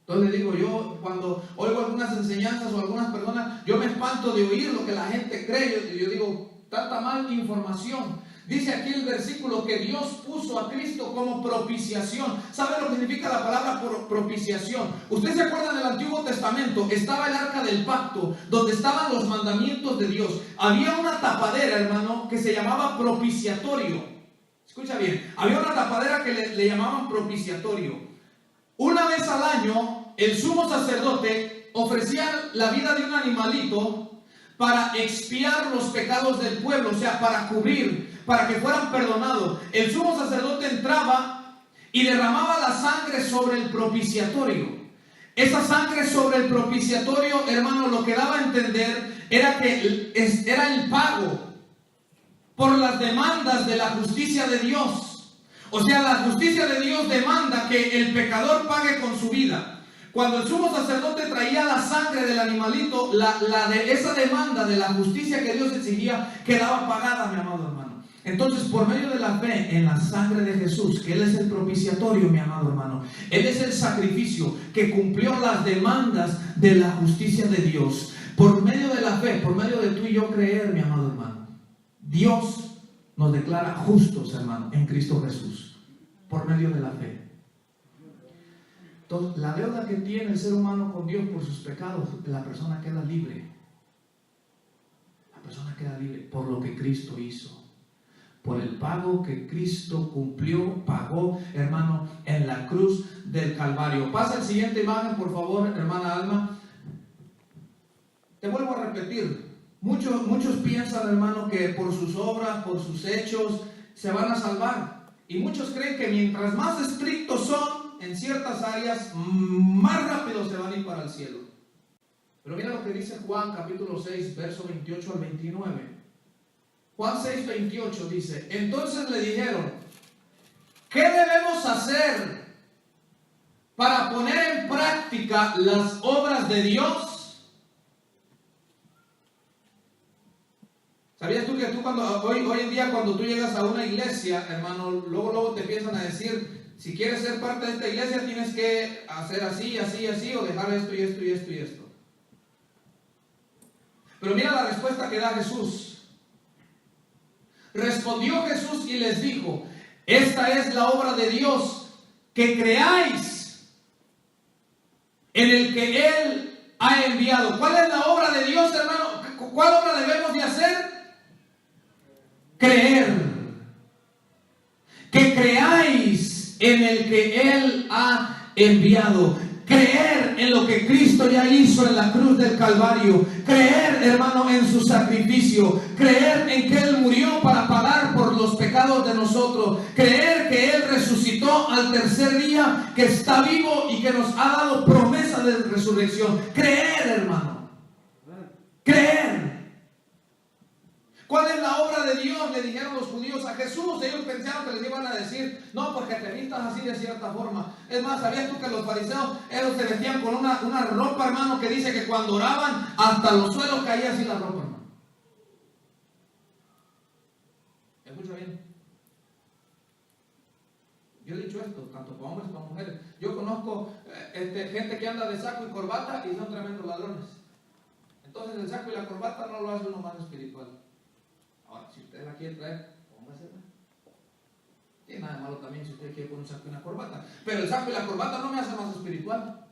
Entonces le digo, yo cuando oigo algunas enseñanzas o algunas personas, yo me espanto de oír lo que la gente cree. Yo digo, tanta mal información. Dice aquí el versículo que Dios puso a Cristo como propiciación. ¿Sabe lo que significa la palabra propiciación? Usted se acuerda del Antiguo Testamento, estaba el arca del pacto, donde estaban los mandamientos de Dios. Había una tapadera, hermano, que se llamaba propiciatorio. Escucha bien, había una tapadera que le llamaban propiciatorio. Una vez al año, el sumo sacerdote ofrecía la vida de un animalito para expiar los pecados del pueblo, o sea, para cubrir, para que fueran perdonados. El sumo sacerdote entraba y derramaba la sangre sobre el propiciatorio. Esa sangre sobre el propiciatorio, hermano, lo que daba a entender era que era el pago por las demandas de la justicia de Dios. O sea, la justicia de Dios demanda que el pecador pague con su vida. Cuando el sumo sacerdote traía la sangre del animalito, esa demanda de la justicia que Dios exigía quedaba pagada, mi amado hermano. Entonces, por medio de la fe en la sangre de Jesús, que Él es el propiciatorio, mi amado hermano, Él es el sacrificio que cumplió las demandas de la justicia de Dios. Por medio de la fe, por medio de tú y yo creer, mi amado hermano, Dios nos declara justos, hermano, en Cristo Jesús, por medio de la fe. Entonces, la deuda que tiene el ser humano con Dios por sus pecados, la persona queda libre. La persona queda libre por lo que Cristo hizo, por el pago que Cristo cumplió, pagó, hermano, en la cruz del Calvario. Pasa el siguiente imagen, por favor, hermana Alma. Te vuelvo a repetir. Muchos piensan, hermano, que por sus obras, por sus hechos, se van a salvar. Y muchos creen que mientras más estrictos son en ciertas áreas, más rápido se van a ir para el cielo. Pero mira lo que dice Juan capítulo 6, verso 28 al 29. Juan 6, 28 dice: entonces le dijeron, ¿qué debemos hacer para poner en práctica las obras de Dios? ¿Sabías tú que hoy en día cuando tú llegas a una iglesia, hermano, luego te empiezan a decir, si quieres ser parte de esta iglesia tienes que hacer así, así, así, o dejar esto y esto y esto y esto? Pero mira la respuesta que da Jesús. Respondió Jesús y les dijo, esta es la obra de Dios, que creáis en el que Él ha enviado. ¿Cuál es la obra de Dios, hermano? ¿Cuál obra debemos de hacer? Creer. Que creáis en el que Él ha enviado. Creer en lo que Cristo ya hizo en la cruz del Calvario. Creer, hermano, en su sacrificio. Creer en que Él murió para pagar por los pecados de nosotros. Creer que Él resucitó al tercer día, que está vivo y que nos ha dado promesa de resurrección. Creer, hermano. Creer. ¿Cuál es la obra de Dios? Le dijeron los judíos a Jesús. Ellos pensaron que les iban a decir, no, porque te vistas así de cierta forma. Es más, ¿sabías tú que los fariseos, ellos se vestían con una ropa, hermano, que dice que cuando oraban, hasta los suelos caía así la ropa, hermano? Escucha bien. Yo he dicho esto, tanto para hombres como para mujeres. Yo conozco gente que anda de saco y corbata y son tremendos ladrones. Entonces el saco y la corbata no lo hace uno más espiritual. Ahora, si usted la quiere traer, póngasela. Tiene nada de malo también si usted quiere poner un saco y una corbata. Pero el saco y la corbata no me hace más espiritual.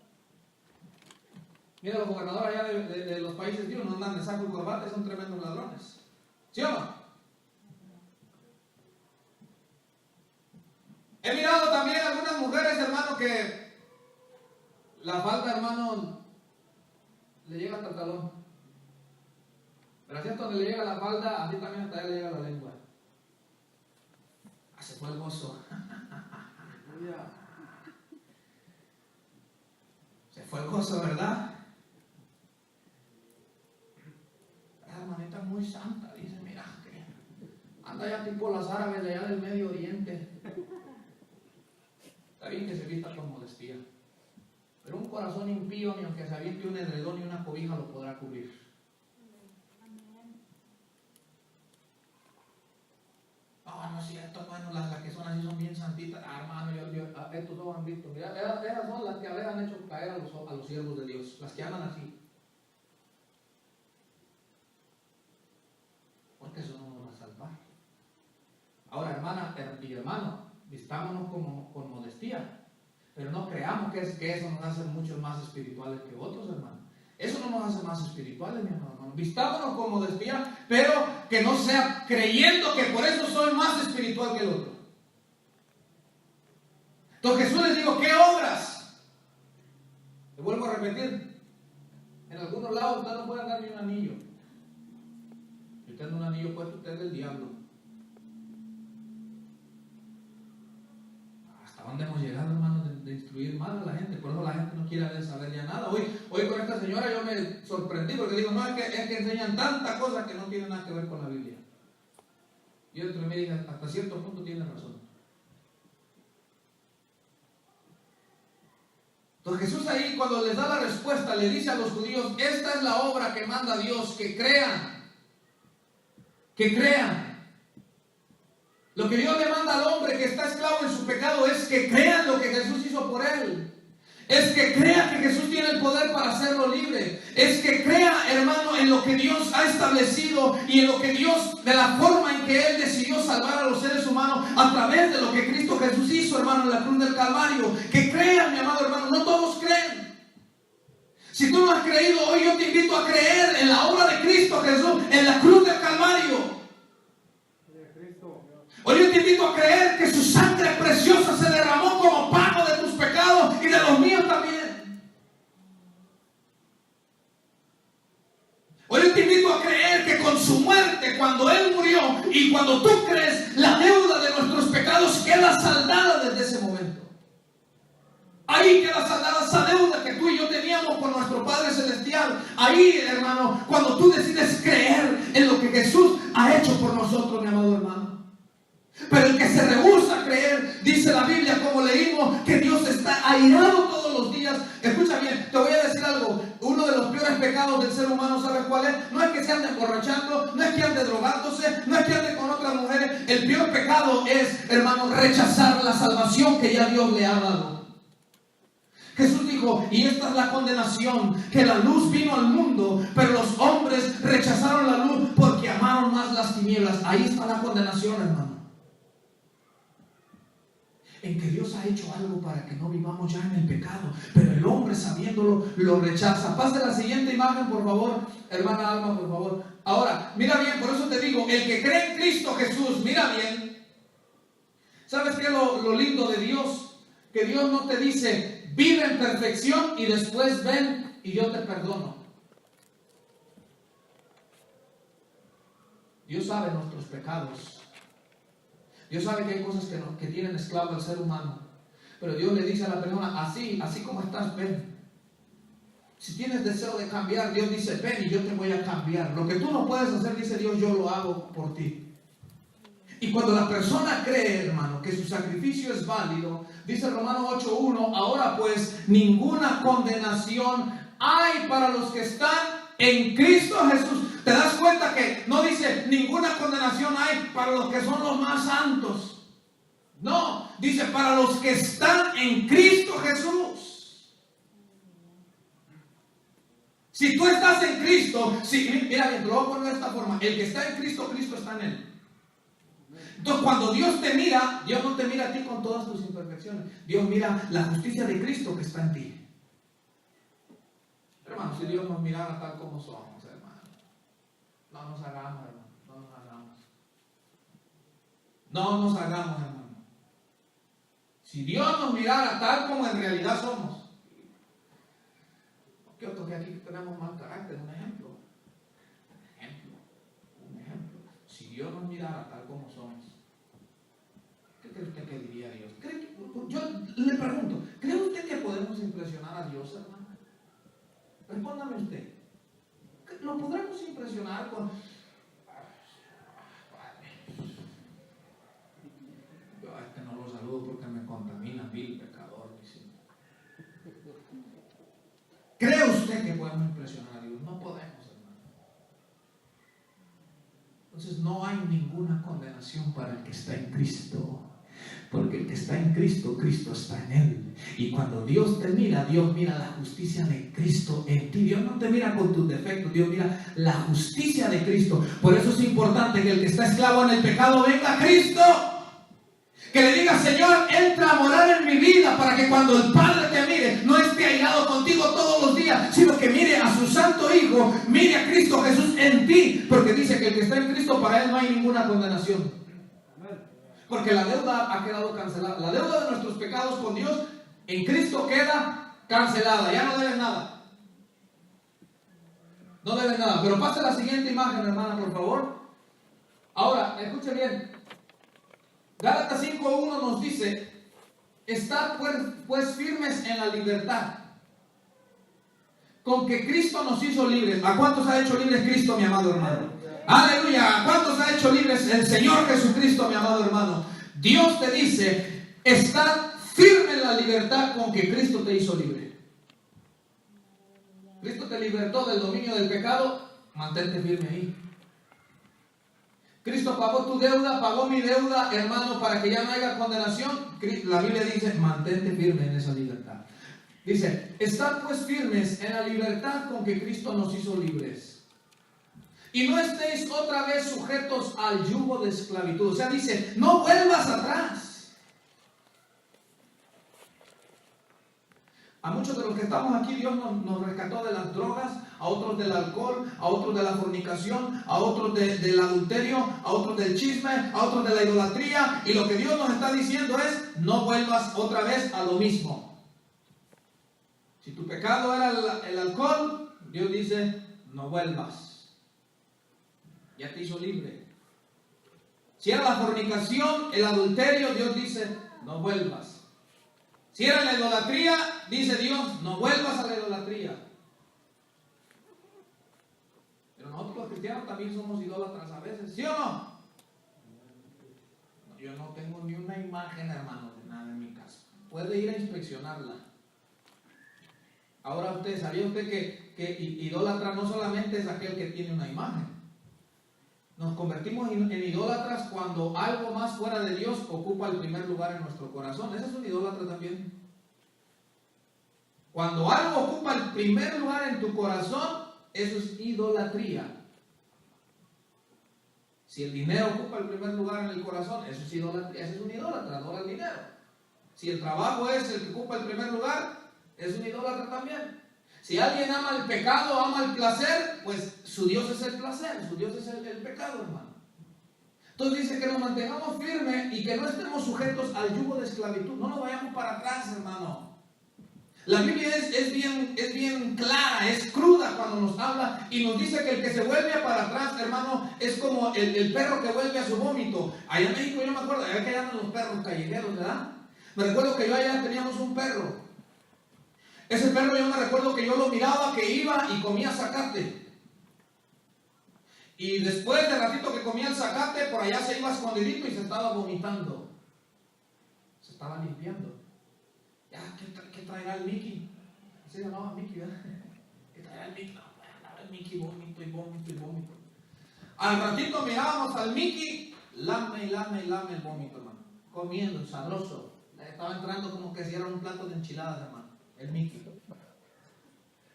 Mira, los gobernadores allá de los países de uno andan de saco y corbata y son tremendos ladrones. ¿Sí o no? He mirado también algunas mujeres, hermano, que la falda, hermano, le llega hasta el talón. Pero así hasta donde le llega la falda, así también hasta allá le llega la lengua. Se fue el gozo. Se fue el gozo, ¿verdad? La hermanita es muy santa, dice, mira, que anda ya tipo las árabes de allá del Medio Oriente. Está bien que se vista con modestia, pero un corazón impío, ni aunque se aviente un edredón y una cobija, lo podrá cubrir. no es cierto, bueno, las que son así son bien santitas. Hermano, estos dos han visto. Mira, esas son las que a veces han hecho caer a los siervos de Dios, las que andan así. Porque eso no nos va a salvar. Ahora, hermana y hermano, vistámonos con modestia, pero no creamos que eso nos hace mucho más espirituales que otros, hermano. Eso no nos hace más espirituales, mi hermano. Vistámonos con modestia, pero que no sea creyendo que por eso soy más espiritual que el otro. Entonces Jesús les dijo, ¿qué obras? Le vuelvo a repetir, en algunos lados usted no puede dar ni un anillo. Si usted no un anillo puesto, usted es del diablo. ¿Hasta dónde hemos llegado, hermano, de instruir mal a la gente? Por eso la gente no quiere saber ya nada. Hoy con esta señora yo me sorprendí porque digo, no, es que enseñan tantas cosas que no tienen nada que ver con la Biblia. Y yo dentro de mí dije, hasta cierto punto tiene razón. Entonces Jesús ahí, cuando les da la respuesta, le dice a los judíos, esta es la obra que manda Dios, que crean. Que crean. Lo que Dios le manda al hombre que está esclavo en su pecado es que crean lo que Jesús hizo por él. Es que crea que Jesús tiene el poder para hacerlo libre. Es que crea, hermano, en lo que Dios ha establecido y en lo que Dios, de la forma en que Él decidió salvar a los seres humanos a través de lo que Cristo Jesús hizo, hermano, en la cruz del Calvario. Que crean, mi amado hermano, no todos creen. Si tú no has creído, hoy yo te invito a creer en la obra de Cristo Jesús en la cruz del Calvario. Hoy yo te invito a creer que su sangre preciosa se derramó como pago de tus pecados y de los míos también. Hoy yo te invito a creer que con su muerte, cuando Él murió y cuando tú crees, la deuda de nuestros pecados queda saldada desde ese momento. Ahí queda saldada esa deuda que tú y yo teníamos con nuestro Padre Celestial. Ahí, hermano, cuando tú decides creer en lo que Jesús ha hecho por nosotros, mi amado hermano. Pero el que se rehúsa a creer, dice la Biblia, como leímos, que Dios está airado todos los días. Escucha bien, te voy a decir algo. Uno de los peores pecados del ser humano, ¿sabes cuál es? No es que se ande emborrachando, no es que ande drogándose, no es que ande con otras mujeres. El peor pecado es, hermano, rechazar la salvación que ya Dios le ha dado. Jesús dijo, y esta es la condenación, que la luz vino al mundo, pero los hombres rechazaron la luz porque amaron más las tinieblas. Ahí está la condenación, hermano. En que Dios ha hecho algo para que no vivamos ya en el pecado, pero el hombre sabiéndolo lo rechaza. Pase la siguiente imagen, por favor, hermana Alma, por favor. Ahora, mira bien, por eso te digo, el que cree en Cristo Jesús, mira bien. ¿Sabes qué es lo lindo de Dios? Que Dios no te dice, vive en perfección y después ven y yo te perdono. Dios sabe nuestros pecados. Dios sabe que hay cosas que tienen esclavo al ser humano. Pero Dios le dice a la persona, así como estás, ven. Si tienes deseo de cambiar, Dios dice, ven y yo te voy a cambiar. Lo que tú no puedes hacer, dice Dios, yo lo hago por ti. Y cuando la persona cree, hermano, que su sacrificio es válido, dice Romanos 8:1, ahora pues ninguna condenación hay para los que están en Cristo Jesús. ¿Te das cuenta que no dice ninguna condenación hay para los que son los más santos? No, dice para los que están en Cristo Jesús. Si tú estás en Cristo, mira bien, te lo voy a poner de esta forma. El que está en Cristo, Cristo está en él. Entonces cuando Dios te mira, Dios no te mira a ti con todas tus imperfecciones. Dios mira la justicia de Cristo que está en ti. Hermano, si Dios nos mirara tal como somos, hermano, no nos hagamos, hermano, no nos hagamos. No nos hagamos, hermano. Si Dios nos mirara tal como en realidad somos, ¿qué otro que aquí tenemos mal carácter? Un ejemplo. Si Dios nos mirara tal como somos, ¿qué cree usted que diría Dios? Yo le pregunto, ¿cree usted que podemos impresionar a Dios, hermano? Respóndame usted. ¿Lo podremos impresionar con... Yo a este no lo saludo porque me contamina, vil pecador. ¿Cree usted que podemos impresionar a Dios? No podemos, hermano. Entonces no hay ninguna condenación para el que está en Cristo. Porque el que está en Cristo, Cristo está en él. Y cuando Dios te mira, Dios mira la justicia de Cristo en ti. Dios no te mira con tus defectos, Dios mira la justicia de Cristo. Por eso es importante que el que está esclavo en el pecado venga a Cristo. Que le diga: Señor, entra a morar en mi vida, para que cuando el Padre te mire, no esté airado contigo todos los días, sino que mire a su Santo Hijo, mire a Cristo Jesús en ti. Porque dice que el que está en Cristo, para él no hay ninguna condenación. Porque la deuda ha quedado cancelada. La deuda de nuestros pecados con Dios en Cristo queda cancelada. Ya no debes nada. No debes nada. Pero pase la siguiente imagen, hermana, por favor. Ahora, escuche bien. Gálatas 5:1 nos dice: estad pues firmes en la libertad con que Cristo nos hizo libres. ¿A cuántos ha hecho libres Cristo, mi amado hermano? Aleluya. ¿Cuántos ha hecho libres el Señor Jesucristo, mi amado hermano? Dios te dice: estad firme en la libertad con que Cristo te hizo libre. Cristo te libertó del dominio del pecado, mantente firme ahí. Cristo pagó tu deuda, pagó mi deuda, hermano, para que ya no haya condenación. La Biblia dice: mantente firme en esa libertad. Dice: estad pues firmes en la libertad con que Cristo nos hizo libres. Y no estéis otra vez sujetos al yugo de esclavitud. O sea, dice: no vuelvas atrás. A muchos de los que estamos aquí, Dios nos rescató de las drogas, a otros del alcohol, a otros de la fornicación, a otros del adulterio, a otros del chisme, a otros de la idolatría. Y lo que Dios nos está diciendo es: no vuelvas otra vez a lo mismo. Si tu pecado era el alcohol, Dios dice: no vuelvas. Ya te hizo libre. Si era la fornicación, el adulterio, Dios dice: no vuelvas. Si era la idolatría, dice Dios: no vuelvas a la idolatría. Pero nosotros los cristianos también somos idólatras a veces, ¿sí o no? Yo no tengo ni una imagen, hermano, de nada en mi casa. Puede ir a inspeccionarla. Ahora ¿sabía usted que idólatra no solamente es aquel que tiene una imagen? Nos convertimos en idólatras cuando algo más fuera de Dios ocupa el primer lugar en nuestro corazón. Ese es un idólatra también. Cuando algo ocupa el primer lugar en tu corazón, eso es idolatría. Si el dinero ocupa el primer lugar en el corazón, eso es idolatría. Ese es un idólatra, adora el dinero. Si el trabajo es el que ocupa el primer lugar, es un idólatra también. Si alguien ama el pecado, ama el placer, pues su Dios es el placer, su Dios es el pecado, hermano. Entonces dice que nos mantengamos firmes y que no estemos sujetos al yugo de esclavitud. No nos vayamos para atrás, hermano. La Biblia es bien clara, es cruda cuando nos habla y nos dice que el que se vuelve para atrás, hermano, es como el perro que vuelve a su vómito. Allá en México yo me acuerdo, allá que allá andan los perros callejeros, ¿verdad? Me recuerdo que yo allá teníamos un perro. Ese perro yo me recuerdo que yo lo miraba que iba y comía zacate. Y después de ratito que comía el zacate, por allá se iba escondidito y se estaba vomitando. Se estaba limpiando. Ya, ¿qué traerá el Mickey? Se llamaba Mickey, ¿verdad? ¿Qué traerá el Mickey? No, el Mickey vómito y vómito y vómito. Al ratito mirábamos al Mickey, lame el vómito, hermano. Comiendo, sabroso. Le estaba entrando como que si era un plato de enchiladas, hermano. El Mickey.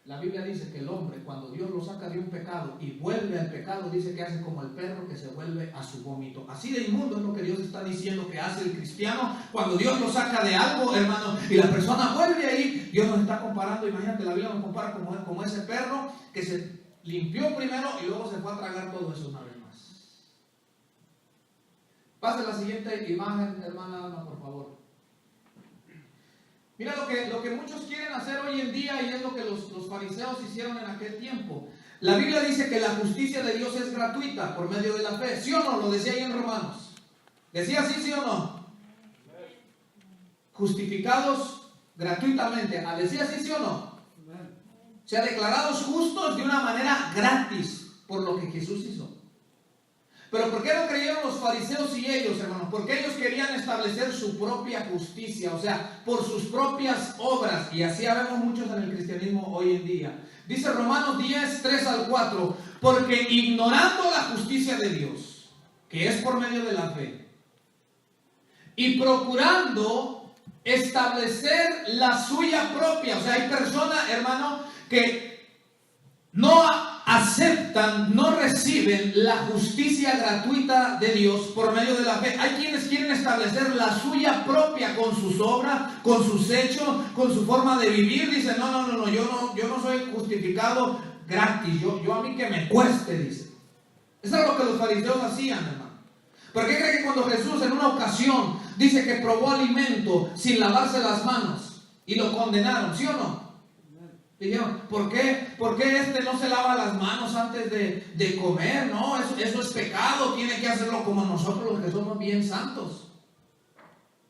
La Biblia dice que el hombre, cuando Dios lo saca de un pecado y vuelve al pecado, dice que hace como el perro que se vuelve a su vómito. Así de inmundo es lo que Dios está diciendo que hace el cristiano cuando Dios lo saca de algo, hermano, y la persona vuelve ahí. Dios nos está comparando, imagínate, la Biblia nos compara como ese perro que se limpió primero y luego se fue a tragar todo eso una vez más. Pase la siguiente imagen, hermana Ana, por favor. Mira lo que muchos quieren hacer hoy en día, y es lo que los fariseos hicieron en aquel tiempo. La Biblia dice que la justicia de Dios es gratuita por medio de la fe. ¿Sí o no? Lo decía ahí en Romanos. ¿Decía así, sí o no? Justificados gratuitamente. ¿Decía así, sí o no? O sea, declarados justos de una manera gratis por lo que Jesús hizo. Pero ¿por qué no creyeron los fariseos y ellos, hermanos? Porque ellos querían establecer su propia justicia, o sea, por sus propias obras. Y así vemos muchos en el cristianismo hoy en día. Dice Romanos 10, 3 al 4, porque ignorando la justicia de Dios que es por medio de la fe, y procurando establecer la suya propia. O sea, hay personas, hermano, que no aceptan, no reciben la justicia gratuita de Dios por medio de la fe. Hay quienes quieren establecer la suya propia con sus obras, con sus hechos, con su forma de vivir. Dicen, no, yo no soy justificado gratis, yo a mí que me cueste, dice. Eso es lo que los fariseos hacían, hermano. ¿Por qué cree que cuando Jesús en una ocasión dice que probó alimento sin lavarse las manos y lo condenaron, sí o no? Dijeron, ¿por qué este no se lava las manos antes de comer? No, eso es pecado, tiene que hacerlo como nosotros los que somos bien santos.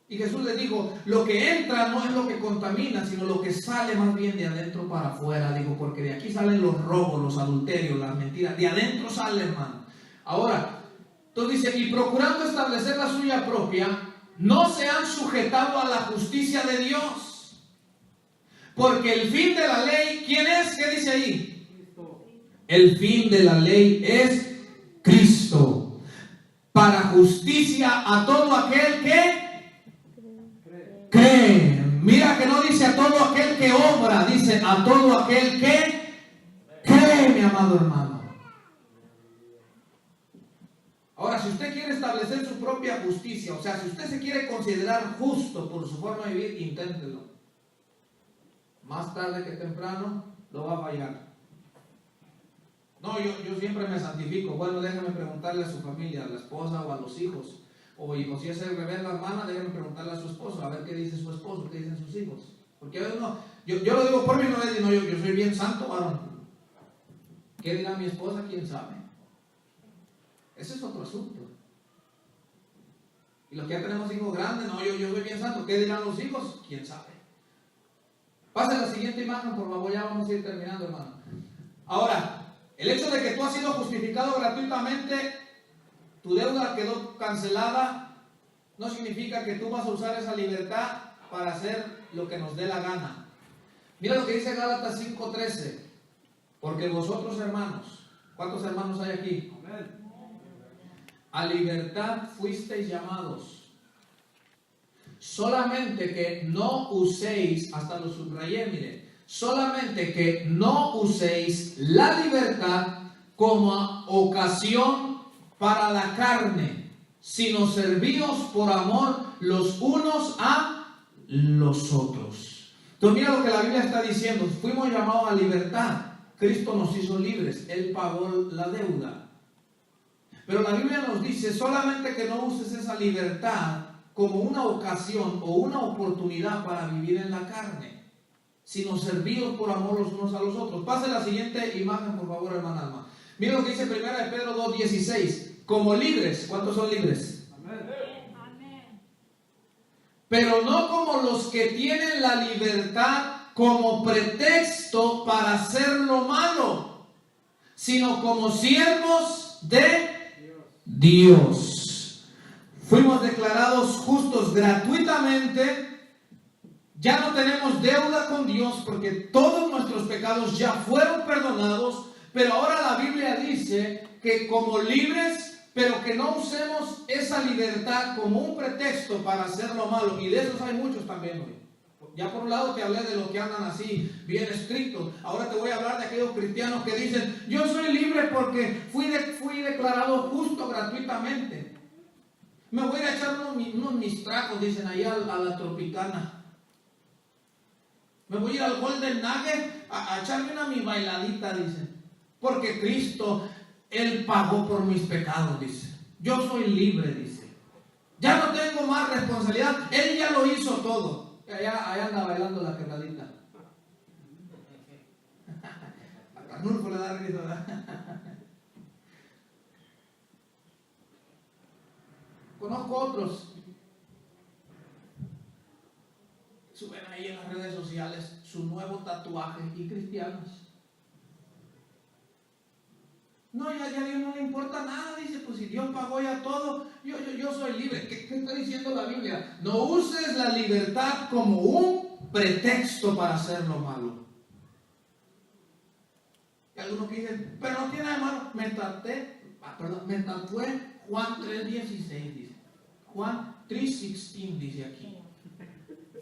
Y Jesús les dijo, lo que entra no es lo que contamina, sino lo que sale más bien de adentro para afuera. Digo, porque de aquí salen los robos, los adulterios, las mentiras, de adentro sale, hermano. Ahora, entonces dice, y procurando establecer la suya propia, no se han sujetado a la justicia de Dios. Porque el fin de la ley, ¿quién es? ¿Qué dice ahí? Cristo. El fin de la ley es Cristo, para justicia a todo aquel que cree. Mira que no dice a todo aquel que obra, dice a todo aquel que cree, mi amado hermano. Ahora, si usted quiere establecer su propia justicia, o sea, si usted se quiere considerar justo por su forma de vivir, inténtelo. Más tarde que temprano lo va a fallar. No, yo siempre me santifico. Bueno, déjame preguntarle a su familia, a la esposa o a los hijos. O si es el revés, la hermana, déjame preguntarle a su esposo, a ver qué dice su esposo, qué dicen sus hijos. Porque a veces yo lo digo por mí, no, yo soy bien santo, varón. ¿Qué dirá mi esposa? ¿Quién sabe? Ese es otro asunto. Y los que ya tenemos hijos grandes, no, yo soy bien santo. ¿Qué dirán los hijos? ¿Quién sabe? Pase la siguiente imagen, por favor, ya vamos a ir terminando, hermano. Ahora, el hecho de que tú has sido justificado gratuitamente, tu deuda quedó cancelada, no significa que tú vas a usar esa libertad para hacer lo que nos dé la gana. Mira lo que dice Gálatas 5:13. Porque vosotros, hermanos, ¿cuántos hermanos hay aquí? Amén. A libertad fuisteis llamados. Solamente que no uséis, hasta lo subrayé, mire, solamente que no uséis la libertad como ocasión para la carne, sino servíos por amor los unos a los otros. Entonces mira lo que la Biblia está diciendo, fuimos llamados a libertad, Cristo nos hizo libres, Él pagó la deuda. Pero la Biblia nos dice solamente que no uses esa libertad como una ocasión o una oportunidad para vivir en la carne, sino servidos por amor los unos a los otros. Pase la siguiente imagen, por favor, hermana Alma. Mira lo que dice 1 de Pedro 2:16. Como libres, ¿cuántos son libres? Amén. Pero no como los que tienen la libertad como pretexto para hacer lo malo, sino como siervos de Dios. Fuimos declarados justos gratuitamente. Ya no tenemos deuda con Dios porque todos nuestros pecados ya fueron perdonados. Pero ahora la Biblia dice que como libres, pero que no usemos esa libertad como un pretexto para hacer lo malo. Y de esos hay muchos también hoy. Ya por un lado te hablé de los que andan así, bien estrictos. Ahora te voy a hablar de aquellos cristianos que dicen, yo soy libre porque fui declarado justo gratuitamente. Me voy a ir a echar unos mis tragos, dicen ahí a la Tropicana. Me voy a ir al Golden Nugget a echarme mi bailadita, dicen. Porque Cristo, Él pagó por mis pecados, dice. Yo soy libre, dice. Ya no tengo más responsabilidad. Él ya lo hizo todo. Allá anda bailando la quebradita. A Carnulfo le da risa, ¿verdad? Conozco otros. Suben ahí en las redes sociales su nuevo tatuaje y cristianos. No, ya a Dios no le importa nada, dice, pues si Dios pagó ya todo, yo soy libre. ¿Qué está diciendo la Biblia? No uses la libertad como un pretexto para hacer lo malo. Y algunos que dicen, pero no tiene nada de malo, me tatué Juan 3:16 dice. Juan 3:16 dice aquí.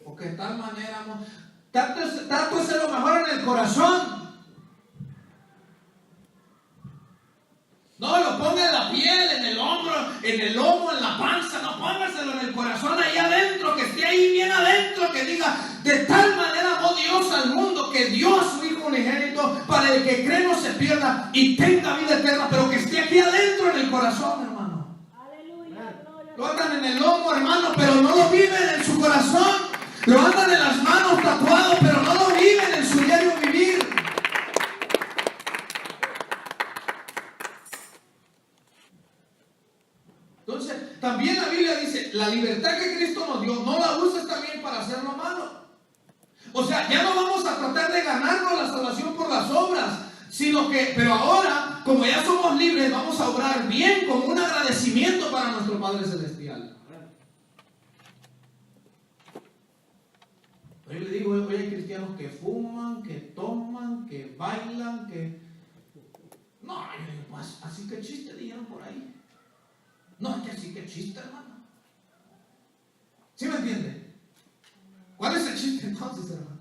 Porque de tal manera, tanto es lo mejor en el corazón. No lo ponga en la piel, en el hombro, en el lomo, en la panza. No póngaselo en el corazón, ahí adentro, que esté ahí bien adentro, que diga: de tal manera amó Dios al mundo que dio a su Hijo unigénito para el que cree no se pierda y tenga vida eterna, pero que esté aquí adentro en el corazón, hermano. Aleluya. Lo andan en el lomo, hermano, pero no lo viven en su corazón. Lo andan en las manos tatuado, pero no lo viven en su diario vivir. Entonces, también la Biblia dice: la libertad que Cristo nos dio, no la uses también para hacer lo malo. O sea, ya no vamos a tratar de ganarnos la salvación por las obras, sino que, pero ahora, como ya somos libres, vamos a obrar bien como un agradecimiento para nuestro Padre Celestial. Yo le digo, hoy hay cristianos que fuman, que toman, que bailan, que... No, yo digo, pues, así que chiste, dijeron por ahí. No, es que así que chiste, hermano. ¿Sí me entiende? ¿Cuál es el chiste entonces, hermano?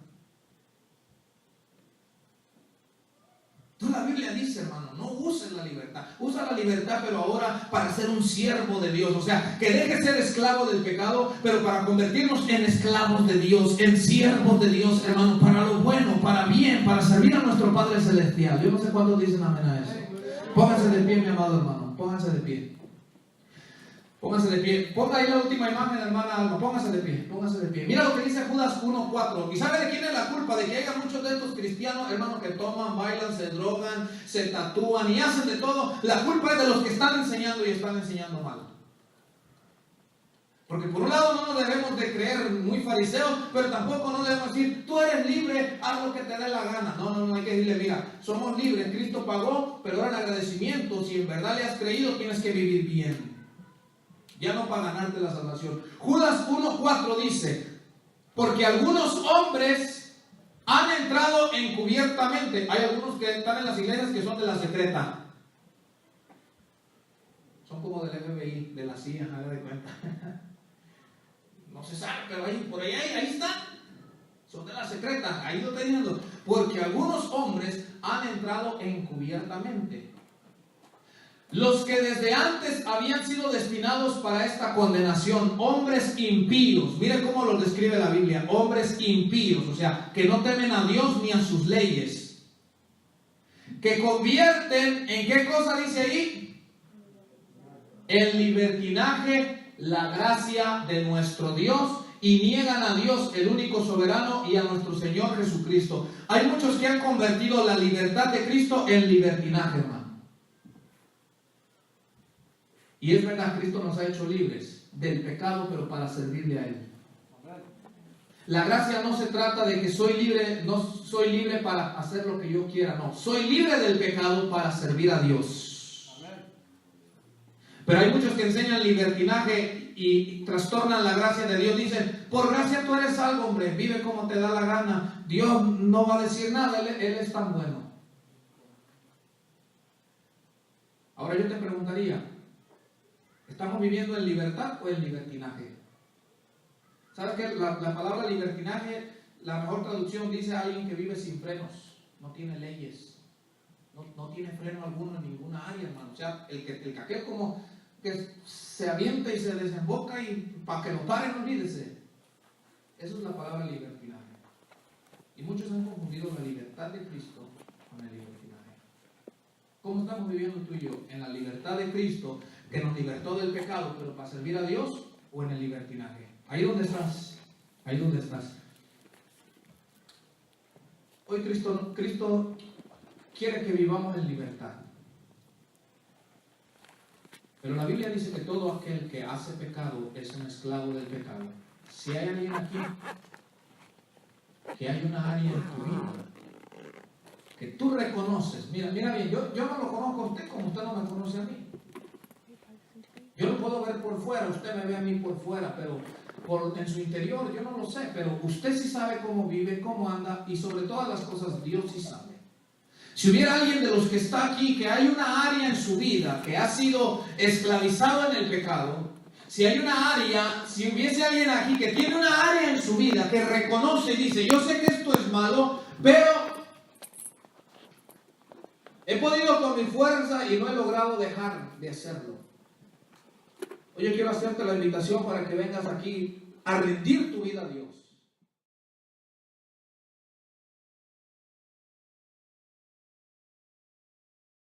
Entonces la Biblia dice, hermano, no uses la libertad. Usa la libertad, pero ahora para ser un siervo de Dios. O sea, que deje de ser esclavo del pecado, pero para convertirnos en esclavos de Dios, en siervos de Dios, hermano, para lo bueno, para bien, para servir a nuestro Padre Celestial. Yo no sé cuántos dicen amén a eso. Pónganse de pie, mi amado hermano. Pónganse de pie. Póngase de pie. Ponga ahí la última imagen, hermana Alma. Póngase de pie. Póngase de pie. Mira lo que dice Judas 1:4. ¿Y sabe de quién es la culpa? De que haya muchos de estos cristianos, hermanos, que toman, bailan, se drogan, se tatúan y hacen de todo. La culpa es de los que están enseñando y están enseñando mal. Porque por un lado no nos debemos de creer muy fariseos, pero tampoco no debemos decir: tú eres libre, haz lo que te dé la gana. No, hay que decirle: mira, somos libres, Cristo pagó, pero ahora en agradecimiento, si en verdad le has creído, tienes que vivir bien. Ya no para ganarte la salvación. Judas 1:4 dice: porque algunos hombres han entrado encubiertamente. Hay algunos que están en las iglesias que son de la secreta. Son como del FBI, de la CIA, haga de cuenta. No se sabe, pero ahí, por ahí están. Son de la secreta. Ahí lo está diciendo. Porque algunos hombres han entrado encubiertamente. Los que desde antes habían sido destinados para esta condenación, hombres impíos. Miren cómo los describe la Biblia: hombres impíos, o sea, que no temen a Dios ni a sus leyes, que convierten, ¿en qué cosa dice ahí? En libertinaje la gracia de nuestro Dios, y niegan a Dios, el único soberano, y a nuestro Señor Jesucristo. Hay muchos que han convertido la libertad de Cristo en libertinaje, hermano. Y es verdad, Cristo nos ha hecho libres del pecado, pero para servirle a Él. La gracia no se trata de que soy libre, no soy libre para hacer lo que yo quiera, no. Soy libre del pecado para servir a Dios. Pero hay muchos que enseñan libertinaje y trastornan la gracia de Dios. Dicen: por gracia tú eres salvo, hombre, vive como te da la gana. Dios no va a decir nada, Él es tan bueno. Ahora yo te preguntaría: ¿estamos viviendo en libertad o en libertinaje? ¿Sabes qué? La palabra libertinaje, la mejor traducción dice a alguien que vive sin frenos, no tiene leyes, no tiene freno alguno en ninguna área, hermano. O sea, el que aquel como que se avienta y se desemboca y para que lo paren, olvídese. Eso es la palabra libertinaje. Y muchos han confundido la libertad de Cristo con el libertinaje. ¿Cómo estamos viviendo tú y yo? ¿En la libertad de Cristo, que nos libertó del pecado, pero para servir a Dios, o en el libertinaje? Ahí donde estás, ahí donde estás. Hoy Cristo quiere que vivamos en libertad. Pero la Biblia dice que todo aquel que hace pecado es un esclavo del pecado. Si hay alguien aquí, que hay una área en tu vida que tú reconoces, mira bien, yo no lo conozco a usted como usted no me conoce a mí. Yo lo puedo ver por fuera, usted me ve a mí por fuera, pero en su interior yo no lo sé, pero usted sí sabe cómo vive, cómo anda, y sobre todas las cosas Dios sí sabe. Si hubiera alguien de los que está aquí, que hay una área en su vida que ha sido esclavizado en el pecado, si hay una área, si hubiese alguien aquí que tiene una área en su vida que reconoce y dice, yo sé que esto es malo, pero he podido con mi fuerza y no he logrado dejar de hacerlo. Hoy yo quiero hacerte la invitación para que vengas aquí a rendir tu vida a Dios.